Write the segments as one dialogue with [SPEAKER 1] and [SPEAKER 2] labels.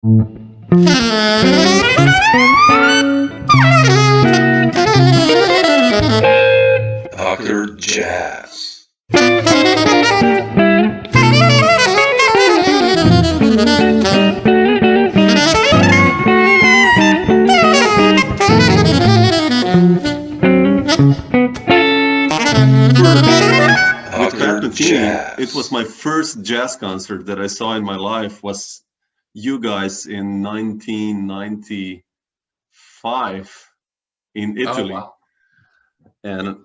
[SPEAKER 1] Dr. Jazz.
[SPEAKER 2] With Pat Metheny, it was my first jazz concert that I saw in my life. Was you guys in 1995 in Italy.
[SPEAKER 3] Oh, wow.
[SPEAKER 2] And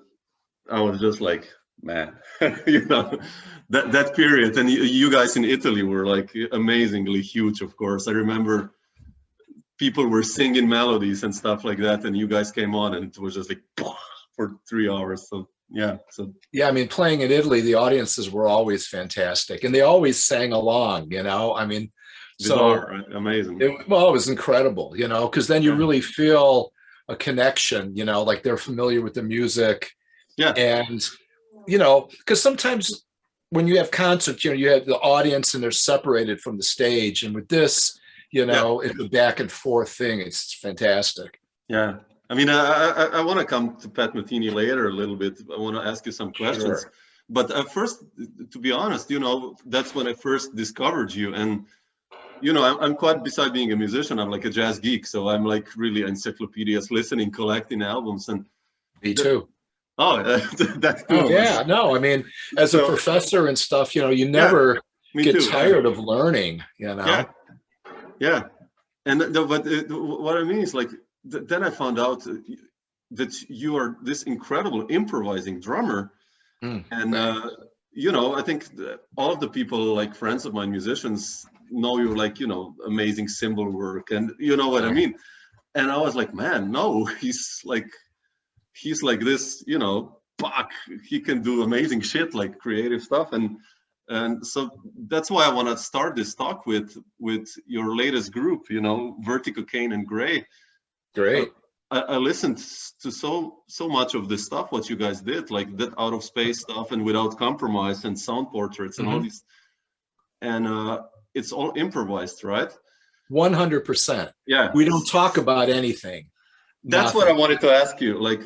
[SPEAKER 2] I was just like, man, you know, that period. And you guys in Italy were like amazingly huge, of course. I remember people were singing melodies and stuff like that, and you guys came on and it was just like for 3 hours. So yeah.
[SPEAKER 3] Yeah, I mean, playing in Italy, the audiences were always fantastic, and they always sang along, you know. I mean,
[SPEAKER 2] bizarre, right? Amazing.
[SPEAKER 3] It was incredible, you know, because then you really feel a connection, you know, like they're familiar with the music.
[SPEAKER 2] Yeah.
[SPEAKER 3] And, you know, because sometimes when you have concerts, you know, you have the audience and they're separated from the stage. And with this, you know, it's a back and forth thing. It's fantastic.
[SPEAKER 2] Yeah. I mean, I want to come to Pat Metheny later a little bit. I want to ask you some questions.
[SPEAKER 3] Sure.
[SPEAKER 2] But first, to be honest, you know, that's when I first discovered you. And, you know, I'm quite, beside being a musician, I'm like a jazz geek. So I'm like really encyclopedias, listening, collecting albums. And
[SPEAKER 3] me too.
[SPEAKER 2] Oh, that's cool.
[SPEAKER 3] Oh, yeah. No, I mean, as a professor and stuff, you know, you never get tired of learning, you know?
[SPEAKER 2] Yeah. And but what I mean is like, then I found out that you are this incredible improvising drummer. And, you know, I think all of the people, like friends of mine, musicians, know you're like, you know, amazing cymbal work. And you know what I mean? And I was like, man, no, he's like this, you know, he can do amazing shit, like creative stuff. And so that's why I want to start this talk with your latest group, you know, Wertico, Cain Gray.
[SPEAKER 3] Great.
[SPEAKER 2] I listened to so much of this stuff, what you guys did, like that out of space stuff and Without Compromise and Sound Portraits and all these. And it's all improvised, right?
[SPEAKER 3] 100%.
[SPEAKER 2] Yeah.
[SPEAKER 3] We don't talk about anything.
[SPEAKER 2] That's what I wanted to ask you. Like,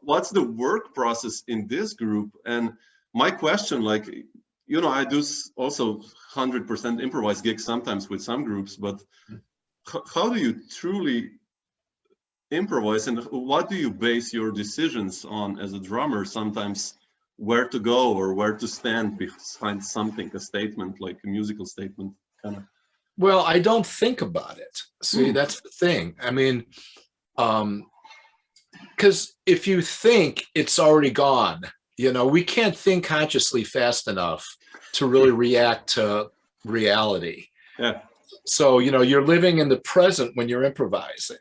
[SPEAKER 2] what's the work process in this group? And my question, like, you know, I do also 100% improvised gigs sometimes with some groups, but how do you truly improvise, and what do you base your decisions on as a drummer? Sometimes where to go or where to stand behind something, a statement, like a musical statement, kind of.
[SPEAKER 3] Well, I don't think about it. See, that's the thing. I mean, because if you think, it's already gone. You know, we can't think consciously fast enough to really react to reality.
[SPEAKER 2] Yeah.
[SPEAKER 3] So, you know, you're living in the present when you're improvising.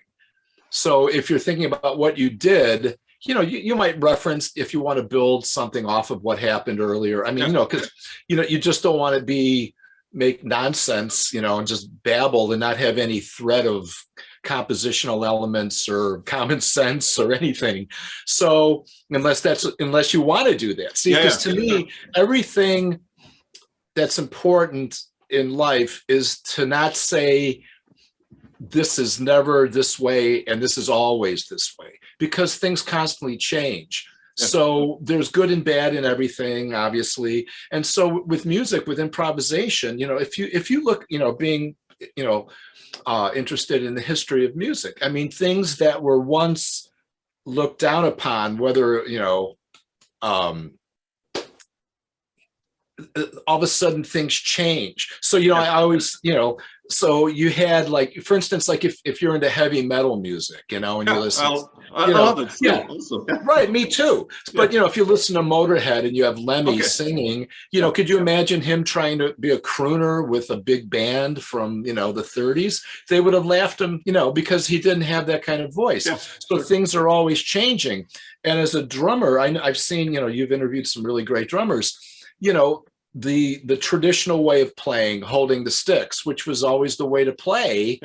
[SPEAKER 3] So if you're thinking about what you did, you know, you might reference if you want to build something off of what happened earlier. I mean, you know, because, you know, you just don't want to make nonsense, you know, and just babble and not have any thread of compositional elements or common sense or anything. So unless you want to do that. See, because to me, everything that's important in life is to not say, this is never this way and this is always this way, because things constantly change. So there's good and bad in everything, obviously. And so with music, with improvisation, you know, if you look, you know, being, you know, interested in the history of music, I mean, things that were once looked down upon, whether, you know, all of a sudden things change. So, you know, I always, you know, so you had, like, for instance, like if you're into heavy metal music, you know, and you listen,
[SPEAKER 2] I love it. Also.
[SPEAKER 3] Right, me too. But, you know, if you listen to Motorhead and you have Lemmy singing, you know, could you imagine him trying to be a crooner with a big band from, you know, the 30s? They would have laughed him, you know, because he didn't have that kind of voice. So things are always changing. And as a drummer, I've seen, you know, you've interviewed some really great drummers, you know, the traditional way of playing, holding the sticks, which was always the way to play.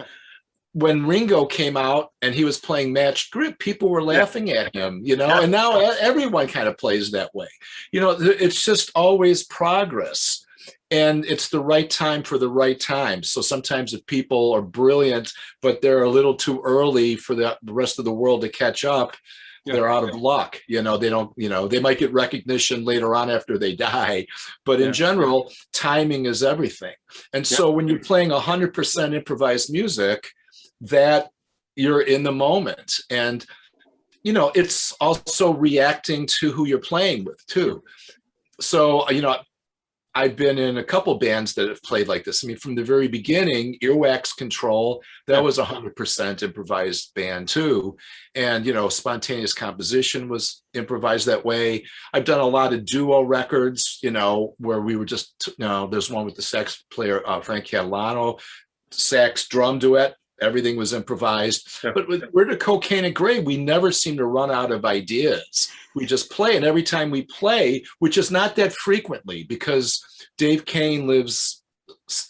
[SPEAKER 3] When Ringo came out and he was playing matched grip, people were laughing at him, you know, and now everyone kind of plays that way. You know, it's just always progress. and it's the right time for the right time. So sometimes if people are brilliant, but they're a little too early for the rest of the world to catch up, they're out of luck. They don't, they might get recognition later on after they die, but in general, timing is everything. And so when you're playing 100% improvised music, that you're in the moment. And, it's also reacting to who you're playing with too. So, I've been in a couple bands that have played like this. I mean, from the very beginning, Earwax Control, that was 100% improvised band too. And, Spontaneous Composition was improvised that way. I've done a lot of duo records, where we were just, there's one with the sax player, Frank Catalano, sax drum duet. Everything was improvised. But with Wertico, Cain Gray, we never seem to run out of ideas. We just play, and every time we play, which is not that frequently, because Dave Cain lives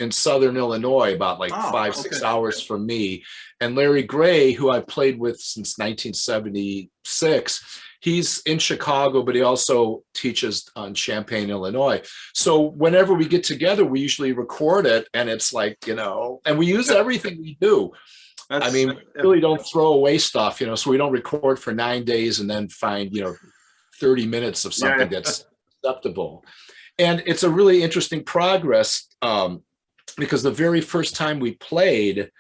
[SPEAKER 3] in Southern Illinois, about 5-6 hours from me, and Larry Gray, who I've played with since 1976, he's in Chicago, but he also teaches on Champaign, Illinois. So whenever we get together, we usually record it, and it's and we use everything we do. We really don't throw away stuff, so we don't record for 9 days and then find, 30 minutes of something that's acceptable. And it's a really interesting progress because the very first time we played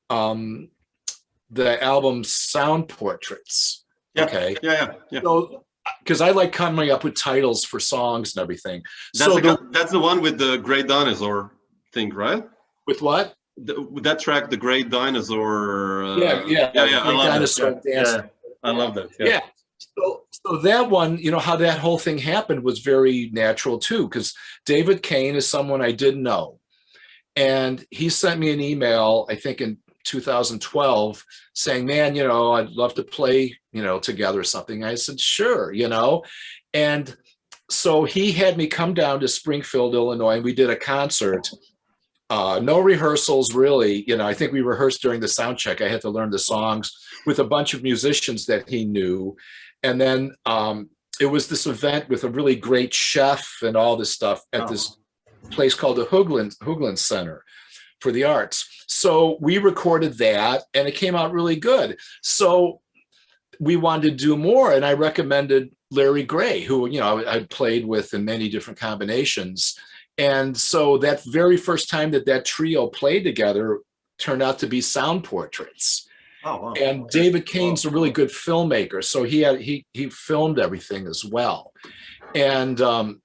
[SPEAKER 3] the album Sound Portraits, so because I like coming up with titles for songs and everything.
[SPEAKER 2] That's the one with the Great Dinosaur thing, right?
[SPEAKER 3] With what?
[SPEAKER 2] That track, the Great Dinosaur.
[SPEAKER 3] I
[SPEAKER 2] love that.
[SPEAKER 3] So that one, how that whole thing happened was very natural too, because David Cain is someone I didn't know. And he sent me an email, I think in 2012, saying, man, I'd love to play, together or something. I said, sure, And so he had me come down to Springfield, Illinois, and we did a concert. No rehearsals, really. I think we rehearsed during the sound check. I had to learn the songs with a bunch of musicians that he knew. And then it was this event with a really great chef and all this stuff at this place called the Hoogland Center for the Arts. So we recorded that, and it came out really good. So we wanted to do more, and I recommended Larry Gray, who I played with in many different combinations. And so that very first time that trio played together turned out to be Sound Portraits.
[SPEAKER 2] Oh, wow.
[SPEAKER 3] And David Cain's a really good filmmaker, so he filmed everything as well. And the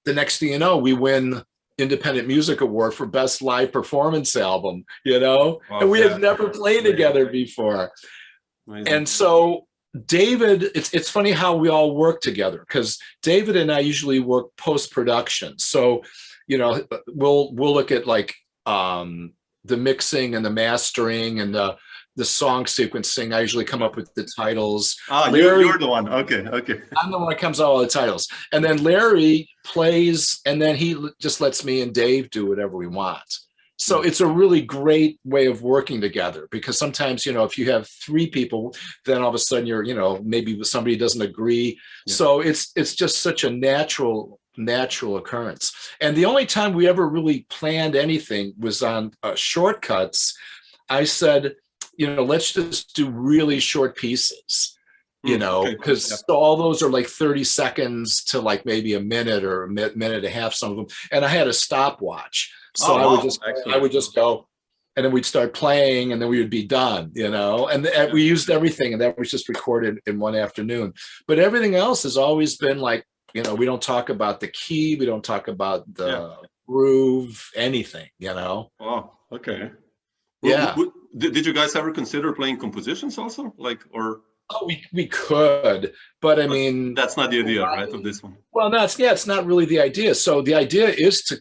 [SPEAKER 3] next thing you know, we win Independent Music Award for Best Live Performance Album, and we had never played together before. Amazing. And so David, it's funny how we all work together, because David and I usually work post-production. So, we'll look at the mixing and the mastering and the song sequencing. I usually come up with the titles.
[SPEAKER 2] You're the one. Okay.
[SPEAKER 3] I'm the one that comes out with all the titles. And then Larry plays, and then he just lets me and Dave do whatever we want. So it's a really great way of working together, because sometimes, if you have 3 people, then all of a sudden you're, maybe somebody doesn't agree. Yeah. So it's just such a natural occurrence. And the only time we ever really planned anything was on Shortcuts. I said, let's just do really short pieces, because all those are 30 seconds to maybe a minute or a minute and a half, some of them. And I had a stopwatch. So I would just go, and then we'd start playing, and then we would be done, and we used everything, and that was just recorded in one afternoon. But everything else has always been we don't talk about the key, we don't talk about the groove, anything,
[SPEAKER 2] Oh, okay.
[SPEAKER 3] Yeah.
[SPEAKER 2] Did you guys ever consider playing compositions also, or?
[SPEAKER 3] Oh, we could, but I mean,
[SPEAKER 2] that's not the idea, right, of this one.
[SPEAKER 3] Well, no, it's not really the idea. So the idea is to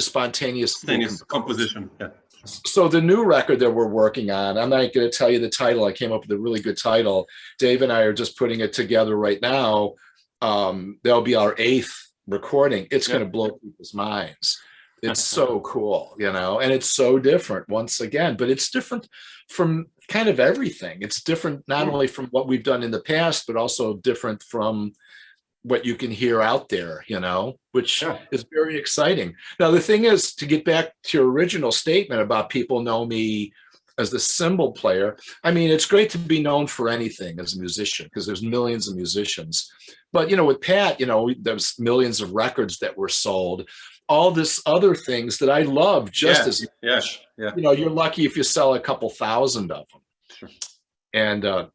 [SPEAKER 3] spontaneous
[SPEAKER 2] composition. Yeah.
[SPEAKER 3] So the new record that we're working on, I'm not going to tell you the title. I came up with a really good title. Dave and I are just putting it together right now. That'll be our 8th recording. It's going to blow people's minds. It's so cool, and it's so different once again, but it's different from kind of everything. It's different not only from what we've done in the past, but also different from what you can hear out there, which is very exciting. Now, the thing is, to get back to your original statement about people know me as the cymbal player, I mean, it's great to be known for anything as a musician because there's millions of musicians. But, with Pat, there's millions of records that were sold, all this other things that I love just as much. Yeah. You're lucky if you sell a couple thousand of them. Sure. And,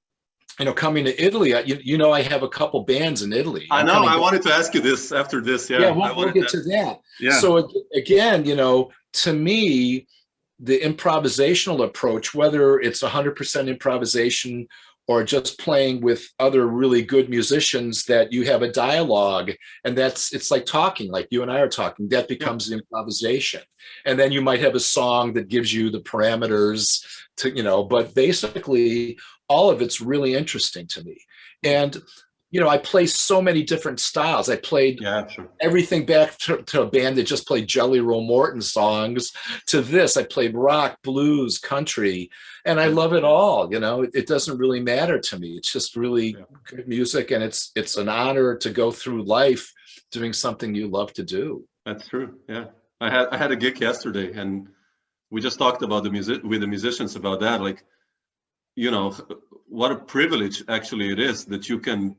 [SPEAKER 3] coming to Italy, I have a couple bands in Italy.
[SPEAKER 2] I know. I wanted to ask you this after this. Yeah,
[SPEAKER 3] we'll get to that. Yeah. So again, to me, the improvisational approach, whether it's 100% improvisation or just playing with other really good musicians, that you have a dialogue, and it's like talking, like you and I are talking, that becomes the improvisation. And then you might have a song that gives you the parameters to, but basically all of it's really interesting to me. And, I play so many different styles. I played everything back to a band that just played Jelly Roll Morton songs to this. I played rock, blues, country, and I love it all. It doesn't really matter to me. It's just really good music, and it's an honor to go through life doing something you love to do.
[SPEAKER 2] That's true. Yeah. I had a gig yesterday, and we just talked about with the musicians about that. Like, what a privilege actually it is that you can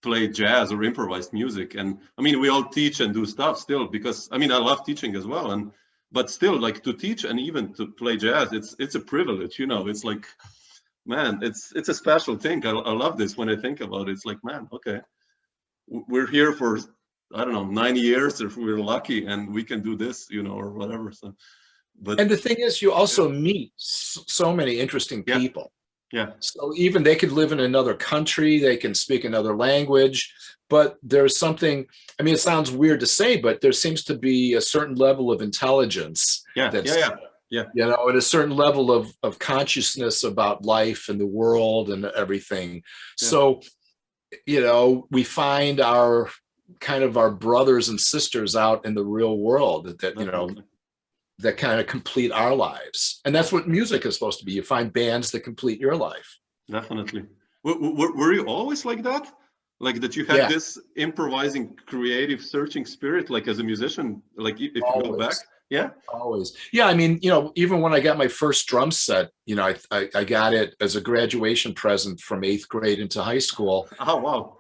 [SPEAKER 2] play jazz or improvised music. And I mean, we all teach and do stuff still, because I love teaching as well. But still, like, to teach and even to play jazz, it's a privilege. It's like, man, it's a special thing. I love this when I think about it. It's like, man, okay, we're here for, I don't know, 90 years if we're lucky, and we can do this, or whatever. So,
[SPEAKER 3] and the thing is, you also meet so many interesting people.
[SPEAKER 2] Yeah.
[SPEAKER 3] So even they could live in another country, they can speak another language, but there's something, it sounds weird to say, but there seems to be a certain level of intelligence.
[SPEAKER 2] Yeah.
[SPEAKER 3] And a certain level of consciousness about life and the world and everything. Yeah. So, we find our brothers and sisters out in the real world that that kind of complete our lives. And that's what music is supposed to be. You find bands that complete your life.
[SPEAKER 2] Definitely. Were you always like that? Like that you had this improvising, creative, searching spirit, like as a musician, like if you go back? Yeah.
[SPEAKER 3] Always. Yeah. Even when I got my first drum set, I got it as a graduation present from 8th grade into high school.
[SPEAKER 2] Oh, wow.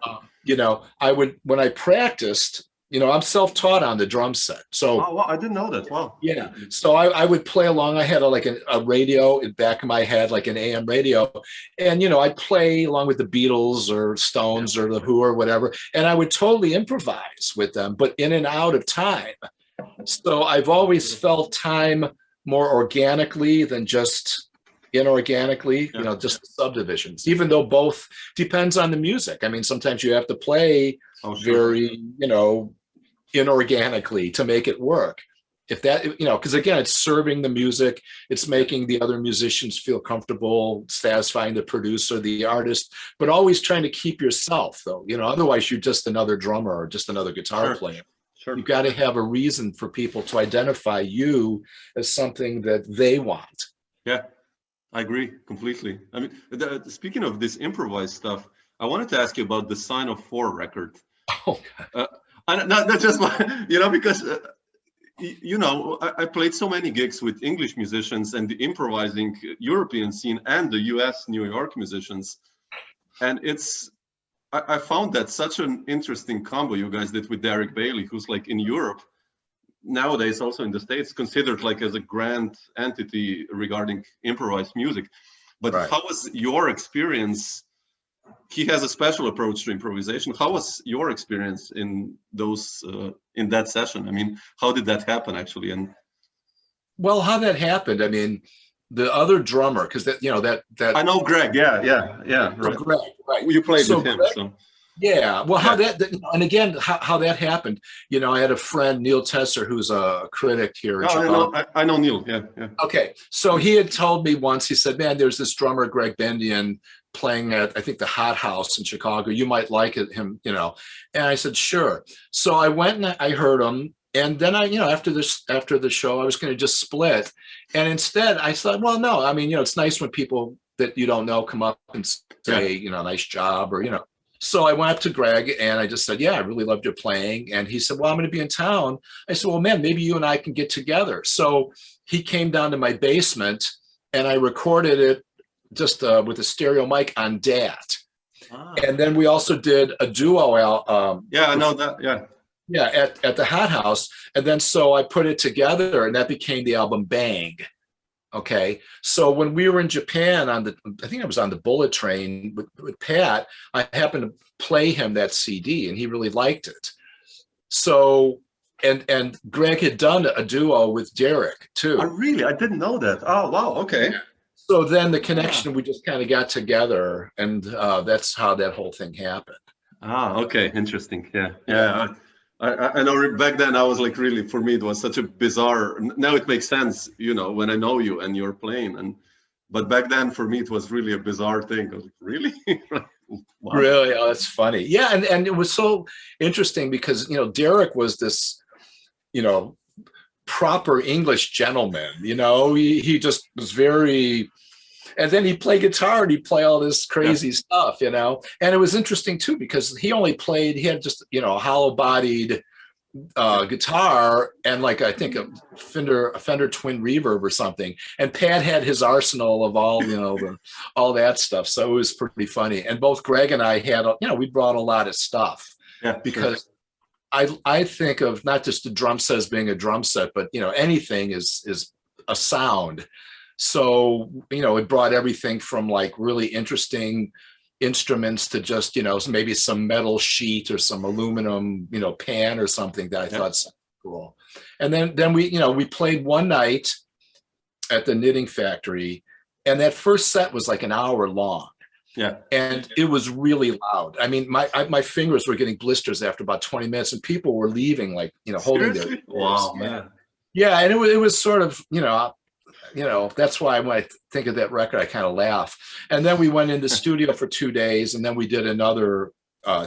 [SPEAKER 3] When I practiced, I'm self-taught on the drum set. So
[SPEAKER 2] I didn't know that. Wow.
[SPEAKER 3] Yeah. So I would play along. I had a radio in the back of my head, like an AM radio. And, I'd play along with the Beatles or Stones or the Who or whatever. And I would totally improvise with them, but in and out of time. So I've always felt time more organically than just inorganically, just the subdivisions, even though both depends on the music. Sometimes you have to play very, inorganically to make it work. If that, because again, it's serving the music, it's making the other musicians feel comfortable, satisfying the producer, the artist, but always trying to keep yourself though, otherwise you're just another drummer or just another guitar player. Sure. You've got to have a reason for people to identify you as something that they want.
[SPEAKER 2] Yeah, I agree completely. Speaking of this improvised stuff, I wanted to ask you about the Sign of 4 record.
[SPEAKER 3] Oh,
[SPEAKER 2] not just because I played so many gigs with English musicians and the improvising European scene and the US New York musicians, and I found that such an interesting combo you guys did with Derek Bailey, who's like in Europe nowadays, also in the States, considered like as a grand entity regarding improvised music. But How was your experience? He has a special approach to improvisation. How was your experience in those in that session? How did that happen actually? And
[SPEAKER 3] how that happened, the other drummer, because that
[SPEAKER 2] I know Greg. Yeah. Right.
[SPEAKER 3] Greg, right.
[SPEAKER 2] You played with him. So.
[SPEAKER 3] Yeah. Well, how that, and again, how that happened, I had a friend, Neil Tesser, who's a critic here in Chicago.
[SPEAKER 2] I know Neil. Yeah.
[SPEAKER 3] Okay. So he had told me once, he said, man, there's this drummer, Greg Bendian, playing at, I think, the Hot House in Chicago. You might like him, And I said, sure. So I went and I heard him. And then after the show, I was going to just split. And instead I thought, well, no, it's nice when people that you don't know come up and say, nice job or, So I went up to Greg and I just said, yeah, I really loved your playing. And he said, well, I'm going to be in town. I said, well, man, maybe you and I can get together. So he came down to my basement and I recorded it just with a stereo mic on DAT. And then we also did a duo.
[SPEAKER 2] Yeah, I know that. Yeah.
[SPEAKER 3] Yeah, at the Hot House. And then so I put it together and that became the album Bang. Okay, so when we were in Japan I think I was on the Bullet Train with Pat, I happened to play him that CD and he really liked it. So, and Greg had done a duo with Derek too.
[SPEAKER 2] Oh, really? I didn't know that. Oh, wow. Okay.
[SPEAKER 3] So then the connection, we just kind of got together and that's how that whole thing happened.
[SPEAKER 2] Ah, okay. Interesting. Yeah. Yeah. I know back then I was like, really, for me, it was such a bizarre, now it makes sense, you know, when I know you and you're playing. But back then for me, it was really a bizarre thing. I was like, really? Wow.
[SPEAKER 3] Really? Oh, that's funny. Yeah. And it was so interesting because, you know, Derek was this, you know, proper English gentleman, you know, he just was very, and then he'd play guitar and he'd play all this crazy stuff, you know. And it was interesting too, because he had just, you know, a hollow bodied guitar and like, I think a Fender twin reverb or something. And Pat had his arsenal of all, you know, all that stuff. So it was pretty funny. And both Greg and I had, you know, we brought a lot of stuff because I think of not just the drum set as being a drum set, but, you know, anything is a sound. So, you know, it brought everything from like really interesting instruments to just, you know, maybe some metal sheet or some aluminum, you know, pan or something that I thought sounded cool. And then we, you know, we played one night at the Knitting Factory and that first set was like an hour long.
[SPEAKER 2] Yeah.
[SPEAKER 3] And it was really loud. I mean, my fingers were getting blisters after about 20 minutes and people were leaving, like, you know, holding their.
[SPEAKER 2] Wow, man.
[SPEAKER 3] Yeah. And it was sort of, you know, that's why when I think of that record, I kind of laugh. And then we went in the studio for 2 days and then we did another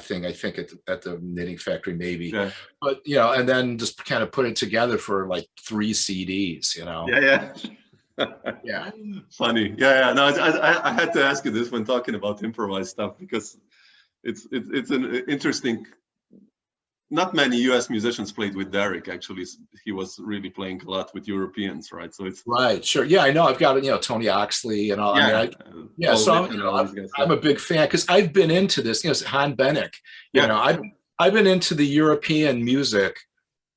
[SPEAKER 3] thing, I think at the Knitting Factory, maybe. Yeah. But, you know, and then just kind of put it together for like 3 CDs, you know.
[SPEAKER 2] Yeah.
[SPEAKER 3] Yeah.
[SPEAKER 2] Funny. Yeah. No, I had to ask you this when talking about improvised stuff because it's an interesting. Not many U.S. musicians played with Derek. Actually, he was really playing a lot with Europeans, right? So it's
[SPEAKER 3] right. Sure. Yeah, I know. I've got, you know, Tony Oxley and all.
[SPEAKER 2] Yeah.
[SPEAKER 3] I mean, so I'm a big fan because I've been into this. You know, Han Bennett. You know, I've been into the European music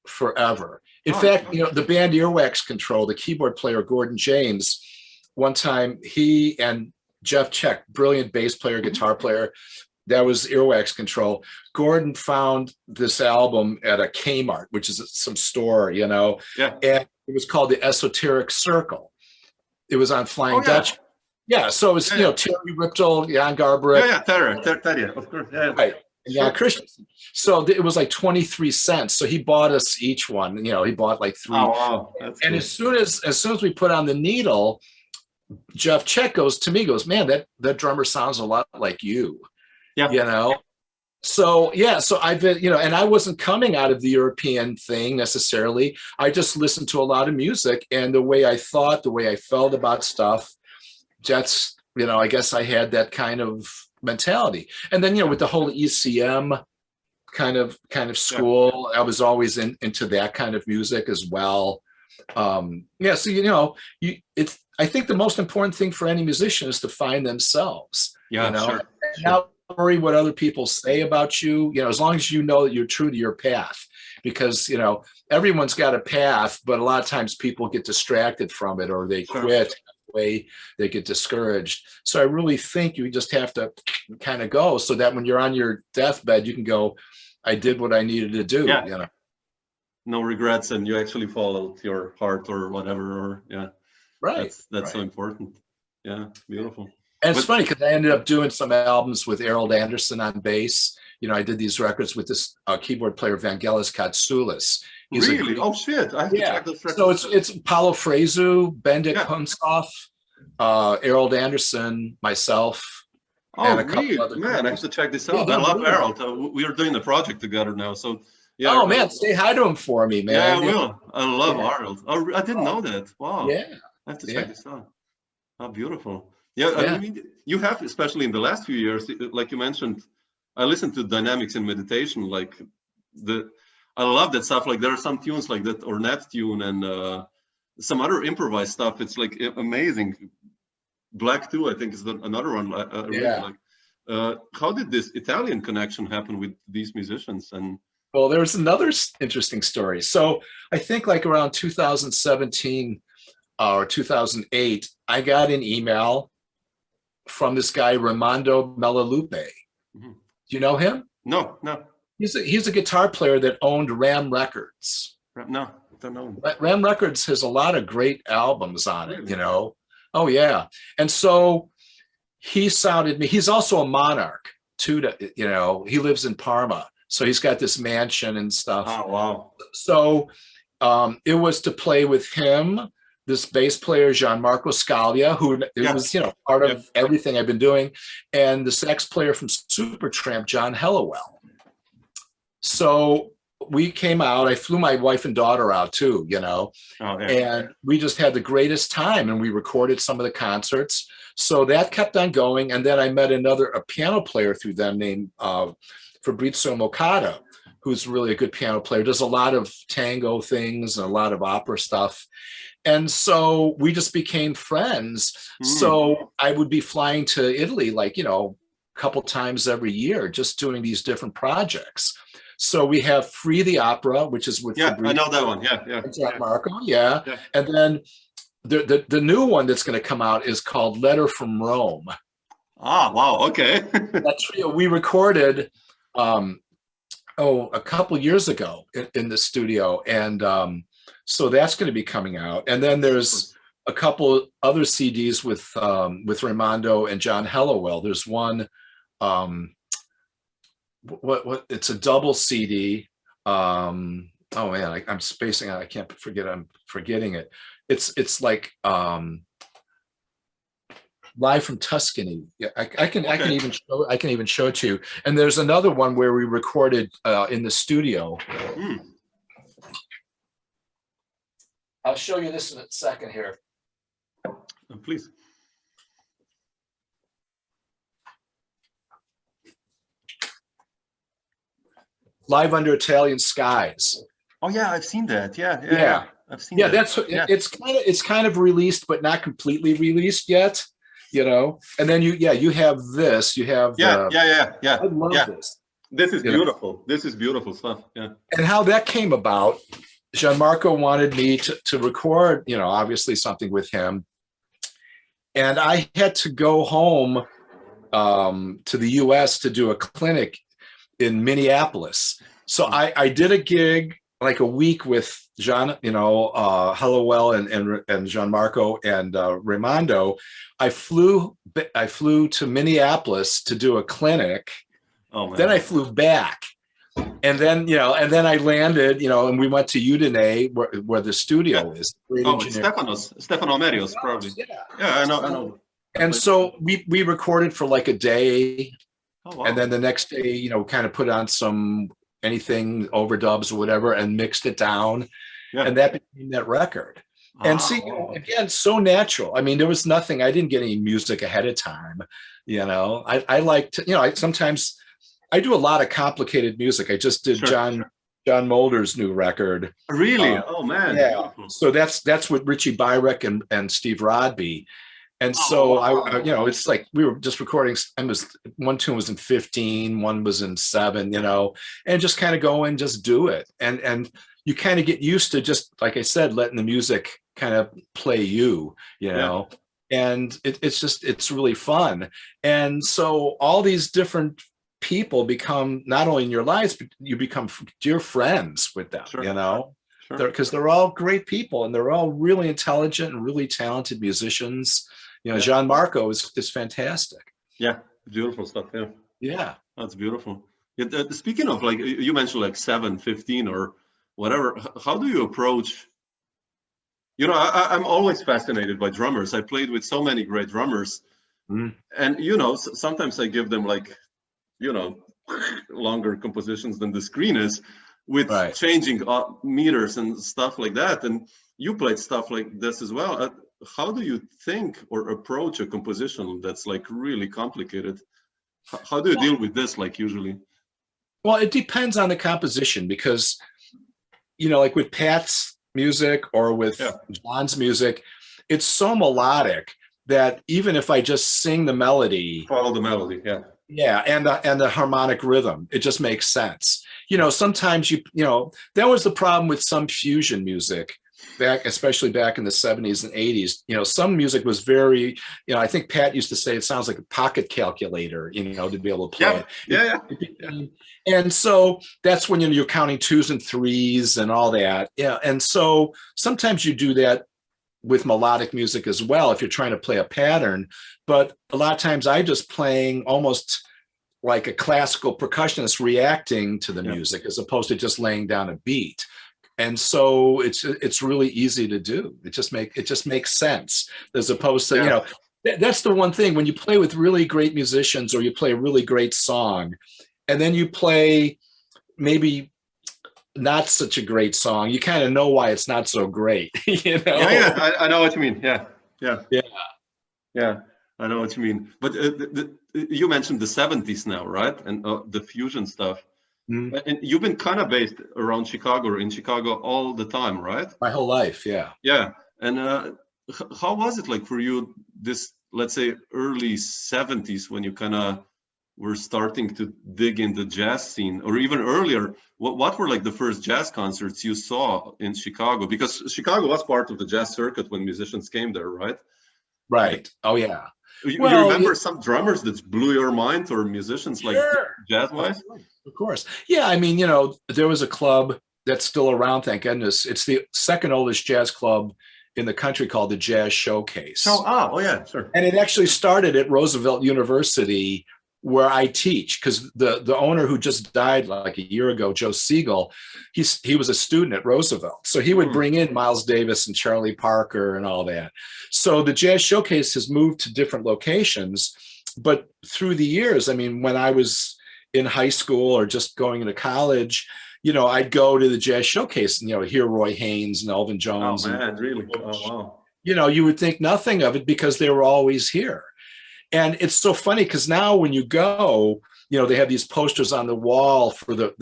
[SPEAKER 3] forever. In fact, you know, the band Earwax Control, the keyboard player Gordon James, one time he and Jeff Check, brilliant bass player, guitar player. That was Earwax Control. Gordon found this album at a Kmart, which is some store, you know, and it was called The Esoteric Circle. It was on Flying Dutch. Yeah, so it was, you know, Terry Riptle, Jan Garbarek.
[SPEAKER 2] Yeah, Terry, of course. Yeah.
[SPEAKER 3] Right. And Jan Christensen. So it was like 23 cents. So he bought us each one, you know, he bought like 3.
[SPEAKER 2] Oh, wow. That's
[SPEAKER 3] and
[SPEAKER 2] cool.
[SPEAKER 3] as soon as we put on the needle, Jeff Check goes, man, that drummer sounds a lot like you. Yeah. You know, so I've been, you know, and I wasn't coming out of the European thing necessarily. I just listened to a lot of music and the way I thought, the way I felt about stuff, that's, you know, I guess I had that kind of mentality. And then, you know, with the whole ECM kind of school, I was always into that kind of music as well. So, you know, I think the most important thing for any musician is to find themselves. Yeah, you know? Sure. Now, worry what other people say about you, you know, as long as you know that you're true to your path, because, you know, everyone's got a path, but a lot of times people get distracted from it or they quit halfway, they get discouraged. So I really think you just have to kind of go so that when you're on your deathbed, you can go, I did what I needed to do. You know,
[SPEAKER 2] no regrets, and you actually followed your heart or whatever, or that's so important. Yeah, beautiful.
[SPEAKER 3] And it's funny because I ended up doing some albums with Errol Anderson on bass. You know, I did these records with this keyboard player, Vangelis Katsoulis.
[SPEAKER 2] Really? Oh, shit. I have to check those
[SPEAKER 3] records. So it's Paulo Fresu, Bendik Hunsoff, Errol Anderson, myself, and a couple other
[SPEAKER 2] man, I have to check this out. I love Errol. We are doing the project together now. So,
[SPEAKER 3] oh, man, say hi to him for me, man.
[SPEAKER 2] Yeah, I will. I love Errol. Oh, I didn't know that. Wow. Yeah. I have to check this out. How beautiful. Yeah, I mean, you have, especially in the last few years, like you mentioned, I listen to dynamics in meditation, like I love that stuff. Like there are some tunes like that Ornette tune and some other improvised stuff. It's like amazing. Black 2, I think, is another one I really like. How did this Italian connection happen with these musicians? And
[SPEAKER 3] well, there's another interesting story. So I think like around 2017 or 2008, I got an email from this guy, Raimondo Melaleupe.
[SPEAKER 2] Mm-hmm.
[SPEAKER 3] Do you know him?
[SPEAKER 2] No.
[SPEAKER 3] He's a guitar player that owned Ram Records.
[SPEAKER 2] No, don't know.
[SPEAKER 3] Ram Records has a lot of great albums on it,
[SPEAKER 2] Really?
[SPEAKER 3] you know. Oh yeah. And so he sounded me. He's also a monarch too, you know. He lives in Parma, so he's got this mansion and stuff.
[SPEAKER 2] Oh wow.
[SPEAKER 3] So it was to play with him, this bass player Gianmarco Scaglia, who was, you know, part of everything I've been doing, and the sax player from Supertramp, John Hellowell. So we came out. I flew my wife and daughter out too, you know, and we just had the greatest time, and we recorded some of the concerts. So that kept on going, and then I met a piano player through them named Fabrizio Mocata, who's really a good piano player. Does a lot of tango things and a lot of opera stuff. And so we just became friends. So I would be flying to Italy, like, you know, a couple times every year, just doing these different projects. So we have Free the Opera, which is with
[SPEAKER 2] Fabrizio. I know that one. Yeah.
[SPEAKER 3] Marco, yeah. And then the new one that's going to come out is called Letter from Rome.
[SPEAKER 2] Ah, wow. Okay.
[SPEAKER 3] That trio we recorded a couple years ago in the studio, and so that's going to be coming out. And then there's a couple other CDs with Raimondo and John Hellowell. There's one. What it's a double CD. Oh man, I'm spacing out. I can't forget. I'm forgetting it. It's like Live from Tuscany. Yeah, I can even show it to you. And there's another one where we recorded in the studio. I'll show you this in a second here.
[SPEAKER 2] Please.
[SPEAKER 3] Live Under Italian Skies.
[SPEAKER 2] Oh yeah, I've seen that. Yeah. I've seen that.
[SPEAKER 3] It's kind of released, but not completely released yet, you know. And then you have this. You have
[SPEAKER 2] I love
[SPEAKER 3] this.
[SPEAKER 2] This is beautiful. Know? This is beautiful stuff. Yeah.
[SPEAKER 3] And how that came about, Gianmarco wanted me to record, you know, obviously something with him, and I had to go home to the U.S. to do a clinic in Minneapolis. So I did a gig like a week with John, you know, Hellowell and Gianmarco and Raimondo. I flew to Minneapolis to do a clinic.
[SPEAKER 2] Oh man.
[SPEAKER 3] Then I flew back, and then I landed, you know, and we went to Udine where the studio is.
[SPEAKER 2] Stefano Merios, probably. Yeah, I know.
[SPEAKER 3] And so we recorded for like a day.
[SPEAKER 2] Oh, wow.
[SPEAKER 3] And then the next day, you know, kind of put on anything overdubs or whatever and mixed it down. Yeah. And that became that record. And see, you know, again, so natural. I mean, there was nothing, I didn't get any music ahead of time. You know, I like to, you know, sometimes I do a lot of complicated music. I just did John Moulder's new record.
[SPEAKER 2] Really? Oh man.
[SPEAKER 3] Yeah. So that's with Richie Byrek and Steve Rodby. And so I, you know, it's like we were just recording. One tune was in 15, one was in 7, you know, and just kind of go and just do it. And you kind of get used to, just like I said, letting the music kind of play you know, and it's really fun. And so all these different people become not only in your lives, but you become dear friends with them, you know, because they're all great people and they're all really intelligent and really talented musicians. You know, Gianmarco is fantastic.
[SPEAKER 2] Yeah, beautiful stuff.
[SPEAKER 3] Yeah,
[SPEAKER 2] that's beautiful. Speaking of, like, you mentioned like 7, 15 or whatever, how do you approach, you know, I'm always fascinated by drummers. I played with so many great drummers, and you know, sometimes I give them, like, you know, longer compositions than the screen is, with changing meters and stuff like that. And you played stuff like this as well. How do you think or approach a composition that's like really complicated? How do you deal with this, like, usually?
[SPEAKER 3] Well, it depends on the composition because, like with Pat's music or with John's music, it's so melodic that even if I just sing the melody,
[SPEAKER 2] follow the melody,
[SPEAKER 3] and the harmonic rhythm, it just makes sense. Sometimes that was the problem with some fusion music especially back in the 70s and 80s. Some music was very, I think Pat used to say it sounds like a pocket calculator, to be able to play it. And so that's when you're counting 2s and 3s and all that. Yeah. And so sometimes you do that with melodic music as well if you're trying to play a pattern. But a lot of times I'm just playing almost like a classical percussionist reacting to the music as opposed to just laying down a beat. And so it's really easy to do. It just makes sense as opposed to, that's the one thing when you play with really great musicians or you play a really great song and then you play maybe not such a great song, you kind of know why it's not so great.
[SPEAKER 2] I know what you mean. I know what you mean. But you mentioned the 70s now, right? And the fusion stuff. Mm-hmm. And you've been kind of based around Chicago or in Chicago all the time, right?
[SPEAKER 3] My whole life, yeah.
[SPEAKER 2] And how was it like for you this, let's say, early 70s when you kind of were starting to dig in the jazz scene, or even earlier? What were like the first jazz concerts you saw in Chicago? Because Chicago was part of the jazz circuit when musicians came there, right?
[SPEAKER 3] Right. Oh, yeah.
[SPEAKER 2] You remember some drummers that blew your mind, or musicians like jazz-wise?
[SPEAKER 3] Of course. Yeah, I mean, there was a club that's still around, thank goodness. It's the second oldest jazz club in the country called the Jazz Showcase.
[SPEAKER 2] Oh yeah, sure.
[SPEAKER 3] And it actually started at Roosevelt University where I teach, because the owner who just died like a year ago, Joe Siegel, he was a student at Roosevelt. So he would bring in Miles Davis and Charlie Parker and all that. So the Jazz Showcase has moved to different locations, but through the years, I mean, when I was in high school or just going into college, I'd go to the Jazz Showcase and, hear Roy Haynes and Elvin Jones.
[SPEAKER 2] Oh, man, really? Oh, wow.
[SPEAKER 3] You would think nothing of it because they were always here. And it's so funny because now when you go, they have these posters on the wall for the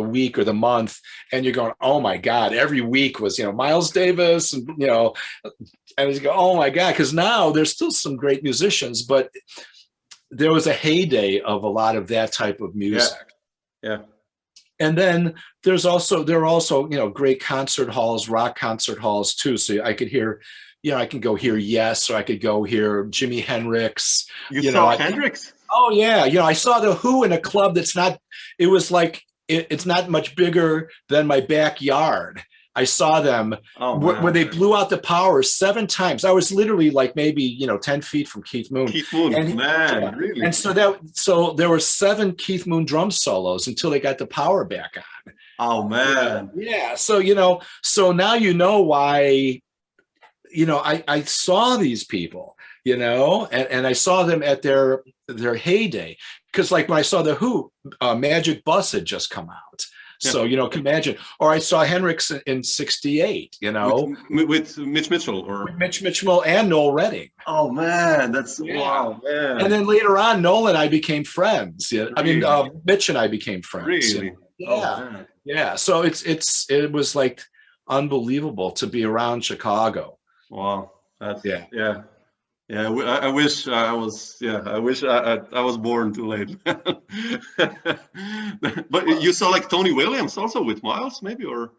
[SPEAKER 3] week or the month, and you're going, oh my God, every week was, Miles Davis, and, and you go, oh my God, because now there's still some great musicians, but there was a heyday of a lot of that type of music.
[SPEAKER 2] Yeah.
[SPEAKER 3] And then there are also, great concert halls, rock concert halls too. So I could hear, I can go hear Yes, or I could go hear Jimi Hendrix.
[SPEAKER 2] You saw Hendrix?
[SPEAKER 3] Oh yeah. I saw the Who in a club that's not, it was like, it's not much bigger than my backyard. I saw them where they blew out the power 7 times. I was literally like maybe 10 feet from Keith Moon.
[SPEAKER 2] Really?
[SPEAKER 3] And so there were 7 Keith Moon drum solos until they got the power back on.
[SPEAKER 2] Oh man!
[SPEAKER 3] Yeah. So so now why. I saw these people. And I saw them at their heyday, because like when I saw the Who, Magic Bus had just come out. So, can imagine. Or I saw Hendrix in 68,
[SPEAKER 2] With Mitch Mitchell
[SPEAKER 3] with Mitch Mitchell and Noel Redding.
[SPEAKER 2] Oh, man. That's, wow, man.
[SPEAKER 3] And then later on, Noel and I became friends. Yeah. Really? I mean, Mitch and I became friends.
[SPEAKER 2] Really?
[SPEAKER 3] Yeah. Oh, yeah. So it was like unbelievable to be around Chicago.
[SPEAKER 2] Wow. That's, yeah. I wish I was. I wish I was born too late. But you saw like Tony Williams also with Miles, maybe, or?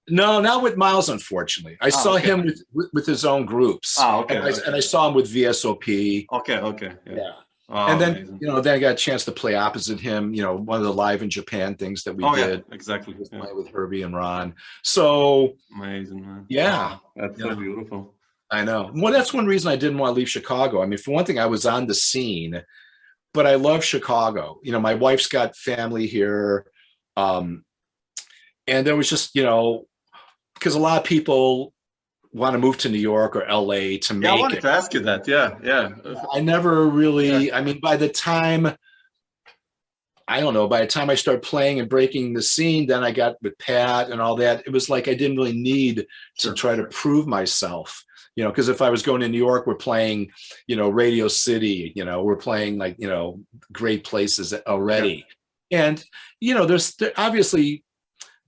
[SPEAKER 3] No, not with Miles, unfortunately. I saw him with his own groups. And I saw him with VSOP.
[SPEAKER 2] Okay.
[SPEAKER 3] Yeah. Oh, and then amazing. Then I got a chance to play opposite him. One of the Live in Japan things that we did.
[SPEAKER 2] Yeah, exactly.
[SPEAKER 3] Play with Herbie and Ron. So
[SPEAKER 2] amazing, man.
[SPEAKER 3] Yeah,
[SPEAKER 2] that's so beautiful.
[SPEAKER 3] I know. Well, that's one reason I didn't want to leave Chicago. I mean, for one thing, I was on the scene, but I love Chicago. My wife's got family here. And there was just, because a lot of people want to move to New York or LA to make it.
[SPEAKER 2] I wanted to ask you that. Yeah.
[SPEAKER 3] I never really, I mean, by the time I started playing and breaking the scene, then I got with Pat and all that. It was like I didn't really need to try to prove myself. You know, because if I was going to New York, we're playing, you know, Radio City, you know, we're playing like, you know, great places already. Yeah. And, you know, obviously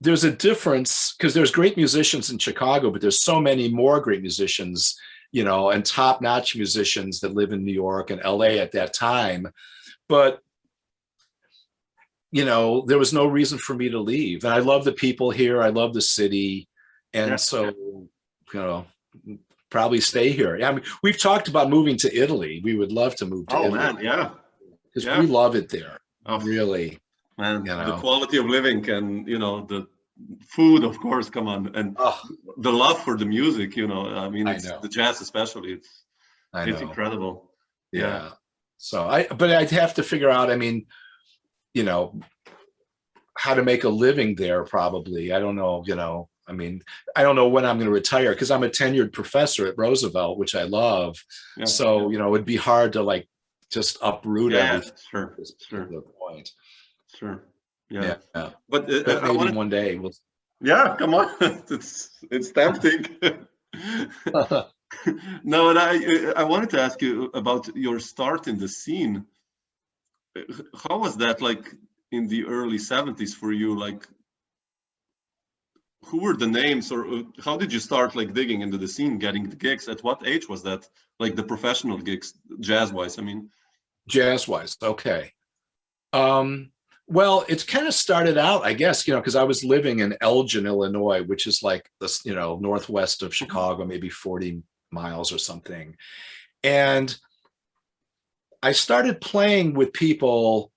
[SPEAKER 3] there's a difference because there's great musicians in Chicago, but there's so many more great musicians, you know, and top-notch musicians that live in New York and LA at that time. But, you know, there was no reason for me to leave. And I love the people here. I love the city. And so, you know, probably stay here. I mean, we've talked about moving to Italy. We would love to move to Italy.
[SPEAKER 2] Man, yeah.
[SPEAKER 3] Because we love it there.
[SPEAKER 2] Oh,
[SPEAKER 3] really.
[SPEAKER 2] Man, you know, the quality of living and, you know, the food, of course, come on. And the love for the music, you know, I mean, the jazz especially, it's incredible.
[SPEAKER 3] Yeah. So but I'd have to figure out, I mean, you know, how to make a living there probably. I don't know, you know, I mean, I don't know when I'm going to retire because I'm a tenured professor at Roosevelt, which I love. Yeah. So, you know, it'd be hard to like just uproot everything.
[SPEAKER 2] Sure.
[SPEAKER 3] The point.
[SPEAKER 2] Sure. Yeah.
[SPEAKER 3] But maybe one day we'll.
[SPEAKER 2] Yeah, come on. it's tempting. No, and I wanted to ask you about your start in the scene. How was that like in the early 70s for you? Like, who were the names, or how did you start like digging into the scene, getting the gigs? At what age was that? Like the professional gigs, jazz-wise, I mean.
[SPEAKER 3] Jazz-wise, okay. Well, it's kind of started out, I guess, you know, because I was living in Elgin, Illinois, which is like this, you know, northwest of Chicago, maybe 40 miles or something. And I started playing with people.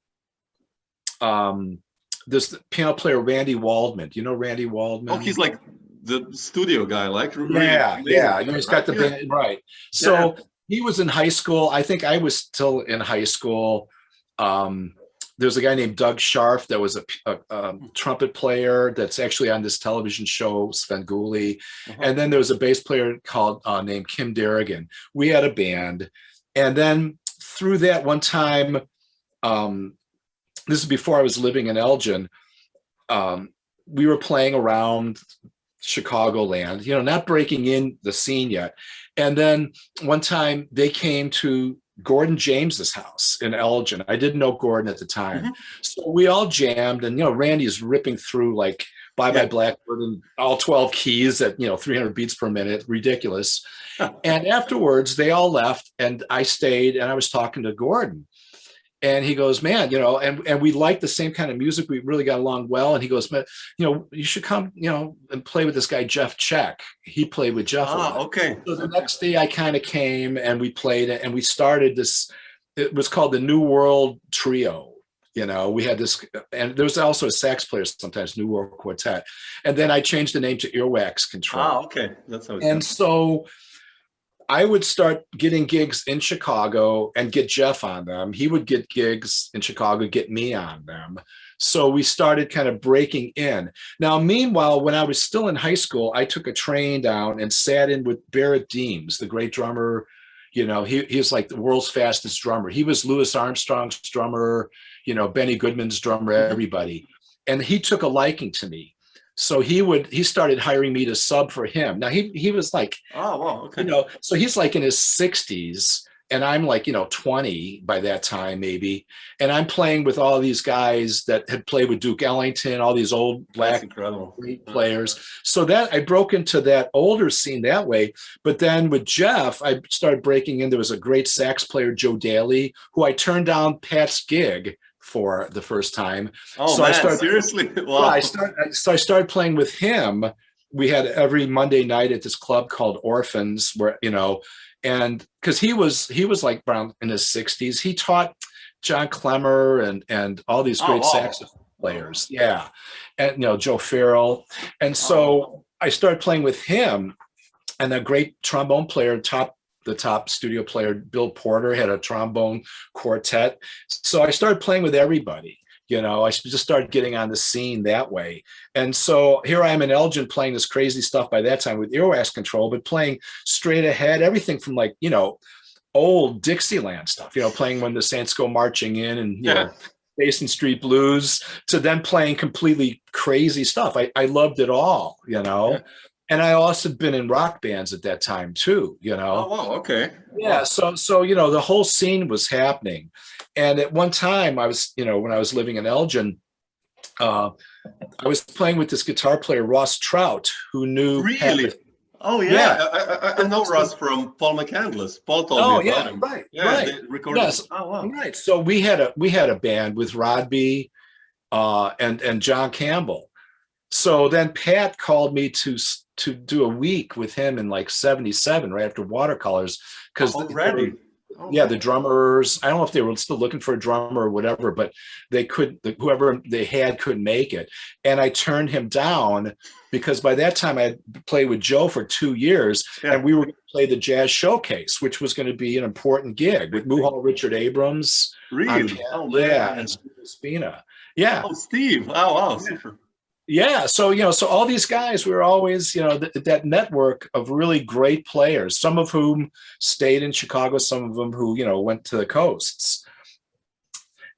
[SPEAKER 3] This piano player, Randy Waldman. Do you know Randy Waldman?
[SPEAKER 2] Oh, he's like the studio guy, like.
[SPEAKER 3] Yeah. He's got the band, right. So he was in high school. I think I was still in high school. There's a guy named Doug Scharf that was a trumpet player that's actually on this television show, Svengoolie. And then there was a bass player named Kim Derrigan. We had a band. And then through that one time, this is before I was living in Elgin, we were playing around Chicagoland, you know, not breaking in the scene yet. And then one time they came to Gordon James's house in Elgin. I didn't know Gordon at the time. So we all jammed, and, you know, Randy's ripping through like Bye Bye Blackbird and all 12 keys at, you know, 300 beats per minute, ridiculous. And afterwards they all left and I stayed and I was talking to Gordon. And he goes, man, you know, and we like the same kind of music. We really got along well. And he goes, man, you know, you should come, you know, and play with this guy, Jeff Check. He played with Jeff.
[SPEAKER 2] Okay.
[SPEAKER 3] So the next day I kind of came and we played it and we started this, it was called the New World Trio. You know, we had this, and there was also a sax player sometimes, New World Quartet. And then I changed the name to Earwax Control.
[SPEAKER 2] Okay. That's how it's
[SPEAKER 3] done. So I would start getting gigs in Chicago and get Jeff on them. He would get gigs in Chicago, get me on them. So we started kind of breaking in. Now, meanwhile, when I was still in high school, I took a train down and sat in with Barrett Deems, the great drummer. You know, he was like the world's fastest drummer. He was Louis Armstrong's drummer, you know, Benny Goodman's drummer, everybody. And he took a liking to me. So he started hiring me to sub for him. Now he was like,
[SPEAKER 2] oh, wow, okay.
[SPEAKER 3] You know, so he's like in his 60s and I'm like, you know, 20 by that time maybe. And I'm playing with all these guys that had played with Duke Ellington, all these old black players. So that I broke into that older scene that way. But then with Jeff, I started breaking in. There was a great sax player, Joe Daly, who I turned down Pat's gig for the first time.
[SPEAKER 2] Oh, so man, seriously?
[SPEAKER 3] Wow. I started playing with him. We had every Monday night at this club called Orphans, where, you know, and because he was like around in his 60s. He taught John Clemmer and all these great saxophone players. Yeah. And, you know, Joe Farrell. And so I started playing with him, and a great trombone player, the top studio player, Bill Porter, had a trombone quartet. So I started playing with everybody. You know, I just started getting on the scene that way. And so here I am in Elgin playing this crazy stuff by that time with Earwax Control, but playing straight ahead, everything from like, you know, old Dixieland stuff, you know, playing When the Saints Go Marching In and, you know, Basin Street Blues, to then playing completely crazy stuff. I loved it all, you know. And I also been in rock bands at that time too, you know.
[SPEAKER 2] Oh, wow, okay.
[SPEAKER 3] Yeah, so you know, the whole scene was happening. And at one time I was, you know, when I was living in Elgin, I was playing with this guitar player, Ross Trout, who knew
[SPEAKER 2] Really? Oh yeah, I know Russ from Paul McCandless. Paul told me about him.
[SPEAKER 3] Right,
[SPEAKER 2] Yeah,
[SPEAKER 3] right.
[SPEAKER 2] they recorded.
[SPEAKER 3] Yes,
[SPEAKER 2] oh wow.
[SPEAKER 3] Right. So we had a band with Rodby and John Campbell. So then Pat called me to do a week with him in like '77, right after Watercolors, because
[SPEAKER 2] already.
[SPEAKER 3] Yeah, the drummers, I don't know if they were still looking for a drummer or whatever, but they whoever they had couldn't make it. And I turned him down because by that time I had played with Joe for 2 years, and we were going to play the Jazz Showcase, which was going to be an important gig with Muhal Richard Abrams.
[SPEAKER 2] Really?
[SPEAKER 3] And Steve Spina. Yeah.
[SPEAKER 2] Oh, Steve. Oh, wow. Super.
[SPEAKER 3] Yeah, so you know, so all these guys were always, you know, that network of really great players, some of whom stayed in Chicago, some of them who, you know, went to the coasts.